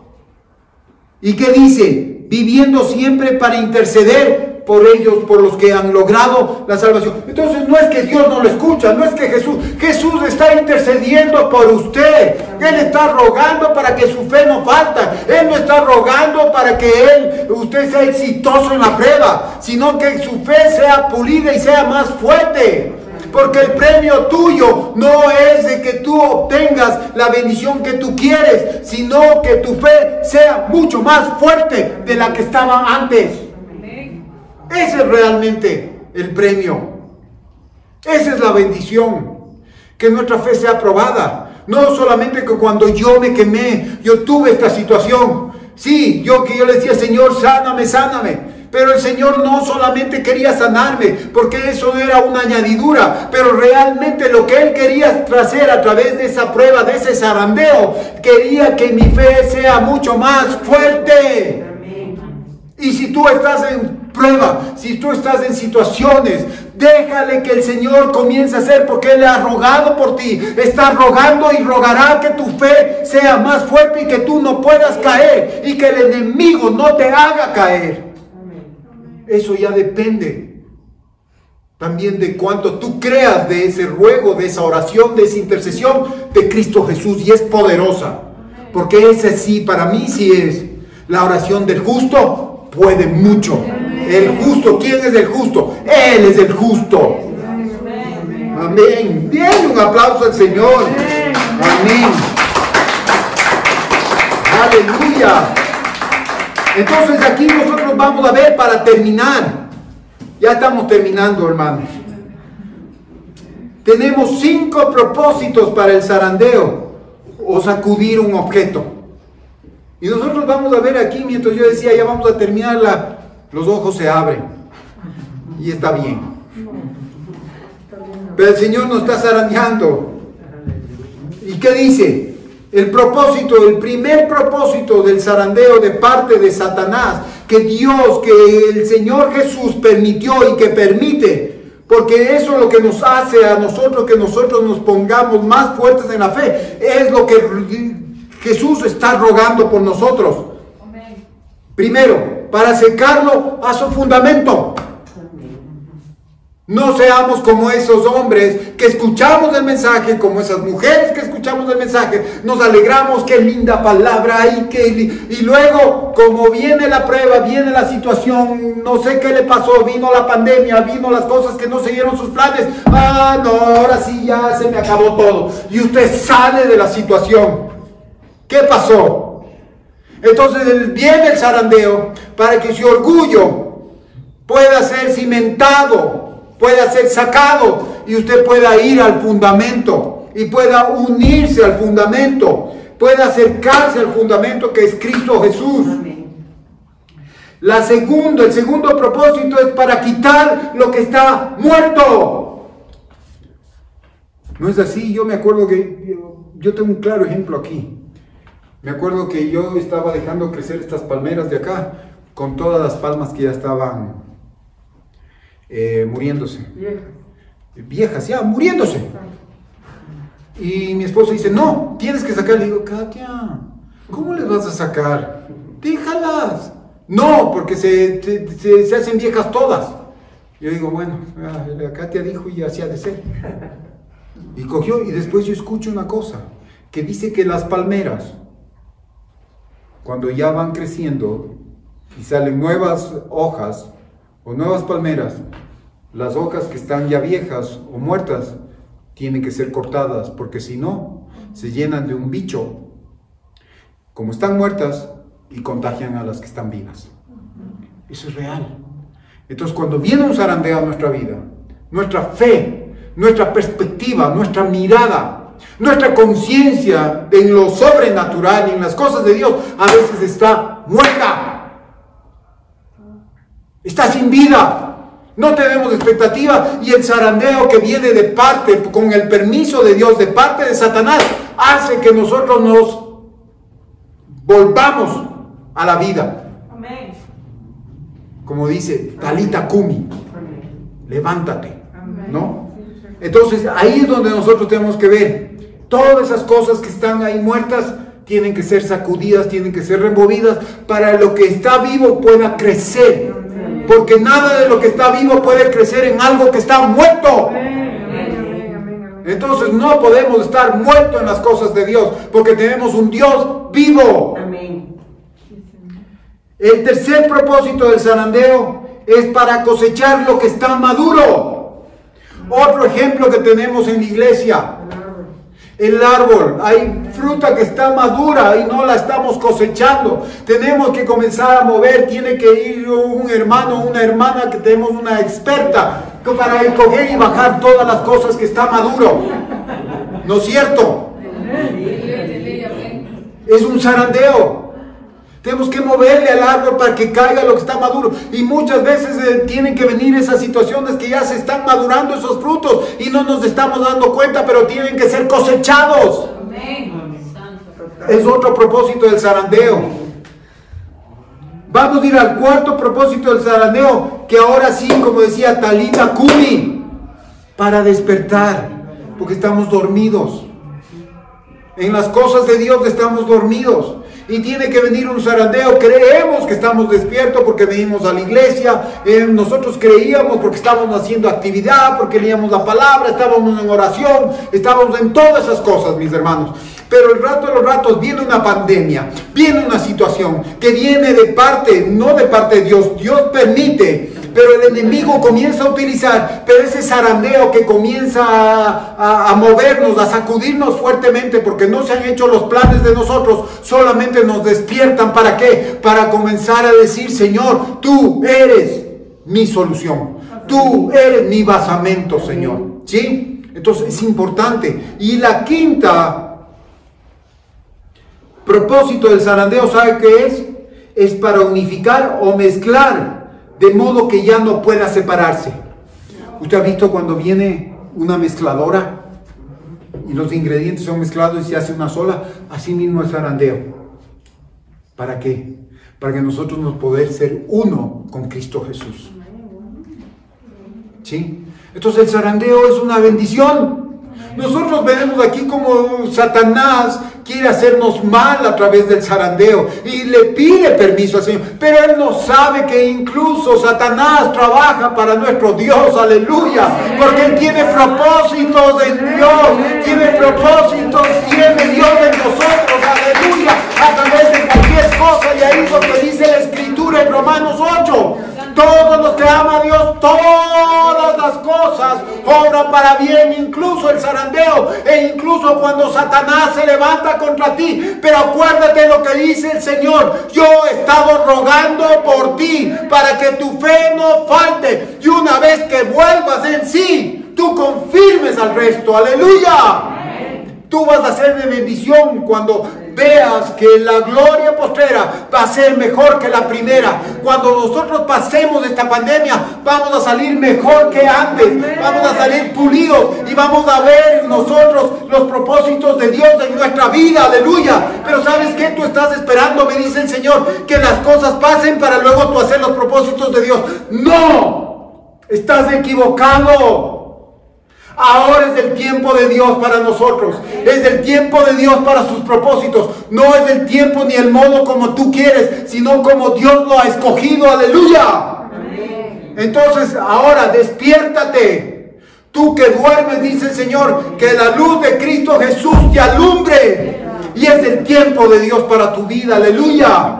¿Y qué dice? viviendo siempre para interceder por ellos, por los que han logrado la salvación. Entonces no es que Dios no lo escucha, no es que Jesús está intercediendo por usted. Él está rogando para que su fe no falta. Él no está rogando para que usted sea exitoso en la prueba, sino que su fe sea pulida y sea más fuerte. Porque el premio tuyo no es de que tú obtengas la bendición que tú quieres, sino que tu fe sea mucho más fuerte de la que estaba antes. Ese es realmente el premio. Esa es la bendición. Que nuestra fe sea aprobada. No solamente que cuando yo me quemé, yo tuve esta situación. Sí, yo le decía, Señor, sáname, sáname. Pero el Señor no solamente quería sanarme, porque eso no era una añadidura, pero realmente lo que Él quería hacer a través de esa prueba, de ese zarandeo, quería que mi fe sea mucho más fuerte. Y si tú estás en prueba, si tú estás en situaciones, déjale que el Señor comience a hacer, porque Él ha rogado por ti, está rogando y rogará que tu fe sea más fuerte y que tú no puedas caer y que el enemigo no te haga caer. Eso ya depende también de cuánto tú creas de ese ruego, de esa oración, de esa intercesión de Cristo Jesús, y es poderosa, porque ese sí, para mí sí es la oración del justo, puede mucho. El justo, ¿quién es el justo? Él es el justo. Amén. Bien, un aplauso al Señor. Amén. Aleluya. Entonces aquí nosotros vamos a ver, para terminar, ya estamos terminando, hermanos. Tenemos 5 propósitos para el zarandeo o sacudir un objeto. Y nosotros vamos a ver aquí, mientras yo decía, ya vamos a terminar, los ojos se abren. Y está bien. Pero el Señor nos está zarandeando. ¿Y qué dice? El propósito, el primer propósito del zarandeo de parte de Satanás, que Dios, que el Señor Jesús permitió y que permite, porque eso es lo que nos hace a nosotros que nosotros nos pongamos más fuertes en la fe, es lo que Jesús está rogando por nosotros. Primero, para acercarlo a su fundamento. No seamos como esos hombres que escuchamos el mensaje, como esas mujeres que escuchamos el mensaje, nos alegramos, qué linda palabra, y luego, como viene la prueba, viene la situación, no sé qué le pasó, vino la pandemia, vino las cosas que no siguieron sus planes, no, ahora sí ya se me acabó todo, y usted sale de la situación. ¿Qué pasó? Entonces viene el zarandeo para que su orgullo pueda ser cimentado, pueda ser sacado, y usted pueda ir al fundamento y pueda unirse al fundamento, pueda acercarse al fundamento que es Cristo Jesús. El segundo propósito es para quitar lo que está muerto. ¿No es así? Yo me acuerdo que yo tengo un claro ejemplo aquí. Me acuerdo que yo estaba dejando crecer estas palmeras de acá, con todas las palmas que ya estaban muriéndose. Viejas, ya, muriéndose. Y mi esposo dice, no, tienes que sacar. Le digo, Katia, ¿cómo les vas a sacar? Déjalas. No, porque se hacen viejas todas. Yo digo, bueno, la Katia dijo y así ha de ser. Y cogió, y después yo escucho una cosa, que dice que las palmeras, cuando ya van creciendo y salen nuevas hojas o nuevas palmeras, las hojas que están ya viejas o muertas tienen que ser cortadas, porque si no, se llenan de un bicho, como están muertas, y contagian a las que están vivas. Eso es real. Entonces, cuando viene un zarandeo a nuestra vida, nuestra fe, nuestra perspectiva, nuestra mirada, nuestra conciencia en lo sobrenatural y en las cosas de Dios, a veces está muerta, está sin vida. No tenemos expectativa, y el zarandeo que viene de parte, con el permiso de Dios, de parte de Satanás, hace que nosotros nos volvamos a la vida. Amén. Como dice Talita Kumi, levántate. Amén. ¿No? Entonces ahí es donde nosotros tenemos que ver todas esas cosas que están ahí muertas, tienen que ser sacudidas, tienen que ser removidas para lo que está vivo pueda crecer. Porque nada de lo que está vivo puede crecer en algo que está muerto. Entonces no podemos estar muertos en las cosas de Dios, porque tenemos un Dios vivo. Amén. El tercer propósito del zarandeo es para cosechar lo que está maduro. Otro ejemplo que tenemos en la iglesia. El árbol, hay fruta que está madura y no la estamos cosechando. Tenemos que comenzar a mover, tiene que ir un hermano, una hermana, que tenemos una experta para escoger y bajar todas las cosas que está maduro. ¿No es cierto? Es un zarandeo. Tenemos que moverle al árbol para que caiga lo que está maduro. Y muchas veces tienen que venir esas situaciones que ya se están madurando esos frutos y no nos estamos dando cuenta, pero tienen que ser cosechados. Es otro propósito del zarandeo. Vamos a ir al cuarto propósito del zarandeo, que ahora sí, como decía Talita Kumi, para despertar, porque estamos dormidos. En las cosas de Dios estamos dormidos. Y tiene que venir un zarandeo. Creemos que estamos despiertos porque venimos a la iglesia. Nosotros creíamos porque estábamos haciendo actividad, porque leíamos la palabra, estábamos en oración, estábamos en todas esas cosas, mis hermanos. Pero el rato de los ratos viene una pandemia, viene una situación que viene de parte, no de parte de Dios. Dios permite, pero el enemigo comienza a utilizar, pero ese zarandeo que comienza a movernos, a sacudirnos fuertemente, porque no se han hecho los planes de nosotros, solamente nos despiertan. ¿Para qué? Para comenzar a decir: Señor, tú eres mi solución, tú eres mi basamento, Señor. ¿Sí? Entonces es importante. Y la quinta propósito del zarandeo, ¿sabe qué es? Es para unificar o mezclar, de modo que ya no pueda separarse. ¿Usted ha visto cuando viene una mezcladora y los ingredientes son mezclados y se hace una sola? Así mismo el zarandeo. ¿Para qué? Para que nosotros nos podamos ser uno con Cristo Jesús. ¿Sí? Entonces el zarandeo es una bendición. Nosotros vemos aquí como Satanás quiere hacernos mal a través del zarandeo y le pide permiso al Señor, pero él no sabe que incluso Satanás trabaja para nuestro Dios, aleluya, porque él tiene propósitos en Dios, tiene propósitos, tiene Dios en nosotros, aleluya, a través de cualquier cosa. Y ahí es lo que dice la Escritura en Romanos 8. Todos los que aman a Dios, todas las cosas obran para bien, incluso el zarandeo, e incluso cuando Satanás se levanta contra ti. Pero acuérdate lo que dice el Señor: yo he estado rogando por ti para que tu fe no falte, y una vez que vuelvas en sí, tú confirmes al resto, aleluya. Tú vas a ser de bendición cuando veas que la gloria postrera va a ser mejor que la primera. Cuando nosotros pasemos esta pandemia, vamos a salir mejor que antes. Vamos a salir pulidos y vamos a ver nosotros los propósitos de Dios en nuestra vida, aleluya. Pero ¿sabes qué? Tú estás esperando, me dice el Señor, que las cosas pasen para luego tú hacer los propósitos de Dios. ¡No! Estás equivocado. Ahora es el tiempo de Dios para nosotros. Es el tiempo de Dios para sus propósitos. No es el tiempo ni el modo como tú quieres, sino como Dios lo ha escogido. Aleluya. Entonces ahora despiértate. Tú que duermes, dice el Señor, que la luz de Cristo Jesús te alumbre. Y es el tiempo de Dios para tu vida. Aleluya.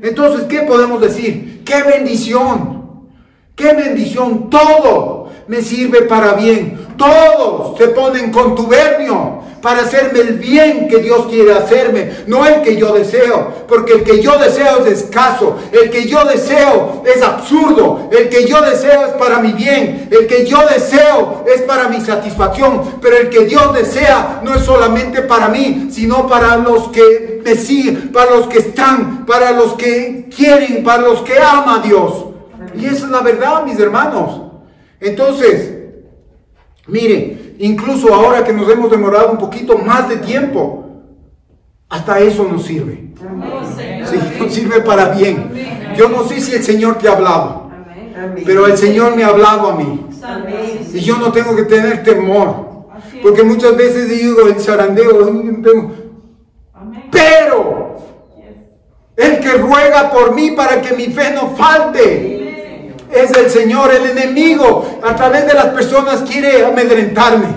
Entonces, ¿qué podemos decir? ¡Qué bendición! ¡Qué bendición! Todo me sirve para bien. Todos se ponen contubernio para hacerme el bien que Dios quiere hacerme, no el que yo deseo, porque el que yo deseo es escaso, el que yo deseo es absurdo, el que yo deseo es para mi bien, el que yo deseo es para mi satisfacción, pero el que Dios desea no es solamente para mí, sino para los que me siguen, para los que están, para los que quieren, para los que ama a Dios. Y esa es la verdad, mis hermanos. Entonces, mire, incluso ahora que nos hemos demorado un poquito más de tiempo, hasta eso nos sirve. Sí, nos sirve para bien. Yo no sé si el Señor te ha hablado, pero el Señor me ha hablado a mí. Y yo no tengo que tener temor, porque muchas veces digo el zarandeo, Pero el que ruega por mí para que mi fe no falte es el Señor. El enemigo a través de las personas quiere amedrentarme,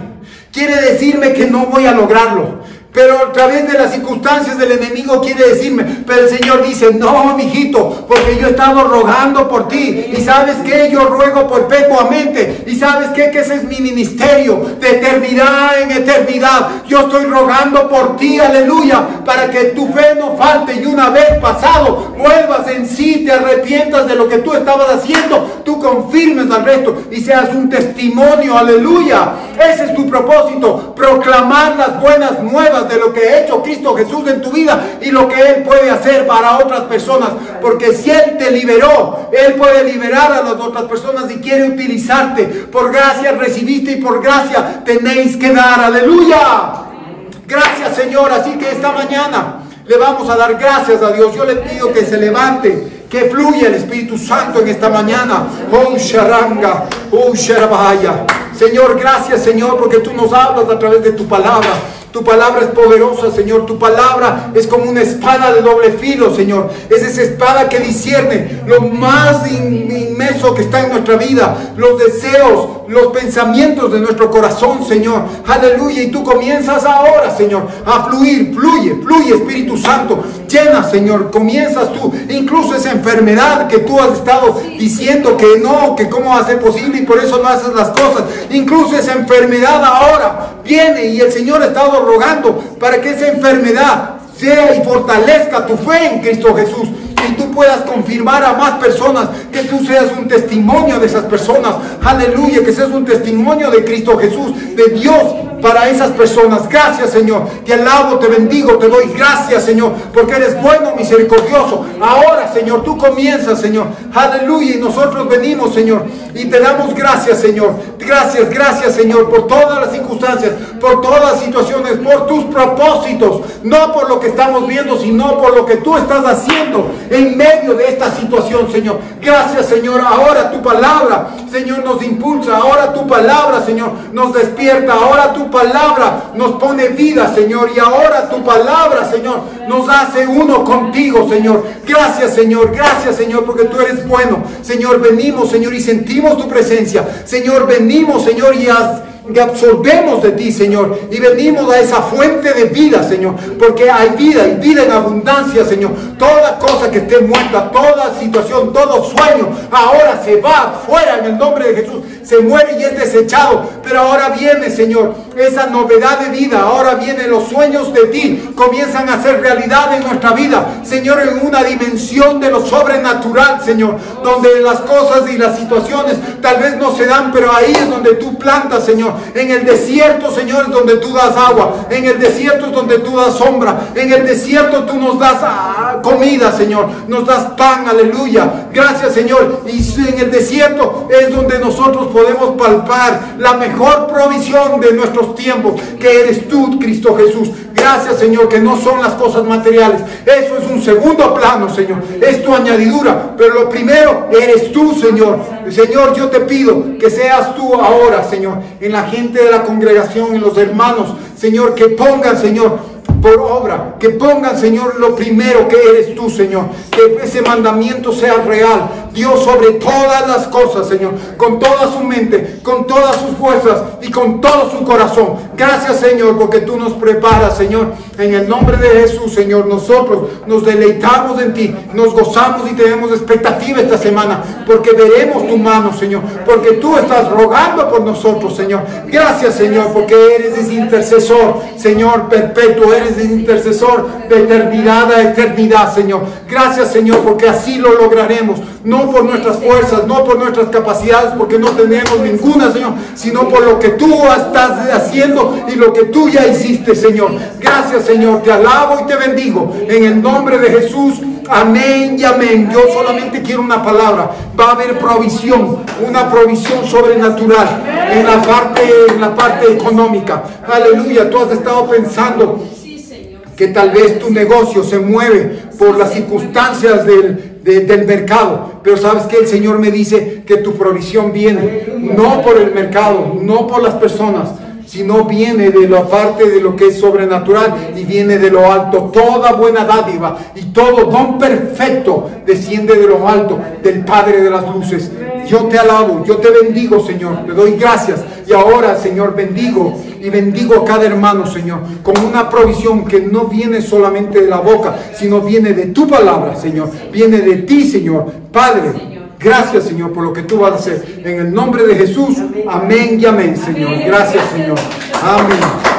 quiere decirme que no voy a lograrlo. Pero a través de las circunstancias del enemigo quiere decirme, pero el Señor dice, no, mijito, porque yo he estado rogando por ti. Y ¿sabes qué? Yo ruego perpetuamente. Y ¿sabes qué? Que ese es mi ministerio, de eternidad en eternidad. Yo estoy rogando por ti, aleluya, para que tu fe no falte. Y una vez pasado, vuelvas en sí, te arrepientas de lo que tú estabas haciendo, tú confirmes al resto y seas un testimonio, aleluya. Ese es tu propósito, proclamar las buenas nuevas de lo que ha hecho Cristo Jesús en tu vida y lo que Él puede hacer para otras personas, porque si Él te liberó, Él puede liberar a las otras personas y quiere utilizarte. Por gracia recibiste y por gracia tenéis que dar, aleluya. Gracias, Señor. Así que esta mañana le vamos a dar gracias a Dios. Yo le pido que se levante, que fluya el Espíritu Santo en esta mañana. Oh Sharanga, oh Sharabaya. Señor, gracias, Señor, porque tú nos hablas a través de tu palabra. Tu palabra es poderosa, Señor. Tu palabra es como una espada de doble filo, Señor. Es esa espada que discierne lo más inmenso que está en nuestra vida, los deseos, los pensamientos de nuestro corazón, Señor. Aleluya. Y tú comienzas ahora, Señor, a fluir. Fluye, Espíritu Santo. Llena, Señor. Comienzas tú. Incluso esa enfermedad que tú has estado diciendo que no, que cómo va a ser posible y por eso no haces las cosas. Incluso esa enfermedad ahora viene y el Señor ha estado rogando para que esa enfermedad sea y fortalezca tu fe en Cristo Jesús. Y tú puedas confirmar a más personas, que tú seas un testimonio de esas personas. Aleluya, que seas un testimonio de Cristo Jesús, de Dios para esas personas. Gracias, Señor. Te alabo, te bendigo, te doy gracias, Señor, porque eres bueno, misericordioso. Ahora, Señor, tú comienzas, Señor. Aleluya, y nosotros venimos, Señor, y te damos gracias, Señor. Gracias, Señor, por todas las circunstancias, por todas las situaciones, por tus propósitos, no por lo que estamos viendo, sino por lo que tú estás haciendo en medio de esta situación, Señor. Gracias, Señor. Ahora tu palabra, Señor, nos impulsa. Ahora tu palabra, Señor, nos despierta. Ahora tu palabra nos pone vida, Señor. Y ahora tu palabra, Señor, nos hace uno contigo, Señor. Gracias, Señor, porque tú eres bueno. Señor, venimos, Señor, y sentimos tu presencia. Señor, venimos, Señor, y absorbemos de ti, Señor, y venimos a esa fuente de vida, Señor, porque hay vida y vida en abundancia, Señor. Toda cosa que esté muerta, toda situación, todo sueño, ahora se va fuera en el nombre de Jesús, se muere y es desechado. Pero ahora viene, Señor, esa novedad de vida. Ahora vienen los sueños de ti, comienzan a ser realidad en nuestra vida, Señor, en una dimensión de lo sobrenatural, Señor, donde las cosas y las situaciones tal vez no se dan, pero ahí es donde tú plantas, Señor. En el desierto, Señor, es donde tú das agua. En el desierto es donde tú das sombra. En el desierto tú nos das comida, Señor. Nos das pan, aleluya. Gracias, Señor. Y en el desierto es donde nosotros podemos palpar la mejor provisión de nuestros tiempos, que eres tú, Cristo Jesús. Gracias, Señor, que no son las cosas materiales. Eso es un segundo plano, Señor. Es tu añadidura. Pero lo primero eres tú, Señor. Señor, yo te pido que seas tú ahora, Señor, en la gente de la congregación, en los hermanos, Señor, que pongan, Señor, por obra, que pongan, Señor, lo primero que eres tú, Señor, que ese mandamiento sea real, Dios, sobre todas las cosas, Señor, con toda su mente, con todas sus fuerzas y con todo su corazón. Gracias, Señor, porque tú nos preparas, Señor, en el nombre de Jesús, Señor. Nosotros nos deleitamos en ti, nos gozamos y tenemos expectativa esta semana, porque veremos tu mano, Señor, porque tú estás rogando por nosotros, Señor. Gracias, Señor, porque eres ese intercesor, Señor, perpetuo. Eres el intercesor de eternidad a eternidad, Señor. Gracias, Señor, porque así lo lograremos. No por nuestras fuerzas, no por nuestras capacidades, porque no tenemos ninguna, Señor, sino por lo que tú estás haciendo y lo que tú ya hiciste, Señor. Gracias, Señor. Te alabo y te bendigo. En el nombre de Jesús. Amén y amén. Yo solamente quiero una palabra. Va a haber provisión, una provisión sobrenatural en la parte económica. Aleluya. Tú has estado pensando que tal vez tu negocio se mueve por las circunstancias del mercado, pero sabes que el Señor me dice que tu provisión viene no por el mercado, no por las personas, sino viene de la parte de lo que es sobrenatural y viene de lo alto. Toda buena dádiva y todo don perfecto desciende de lo alto, del Padre de las luces. Yo te alabo, yo te bendigo, Señor, te doy gracias. Y ahora, Señor, bendigo y bendigo a cada hermano, Señor, con una provisión que no viene solamente de la boca, sino viene de tu palabra, Señor, viene de ti, Señor. Padre, gracias, Señor, por lo que tú vas a hacer. En el nombre de Jesús, amén y amén, Señor. Gracias, Señor. Amén.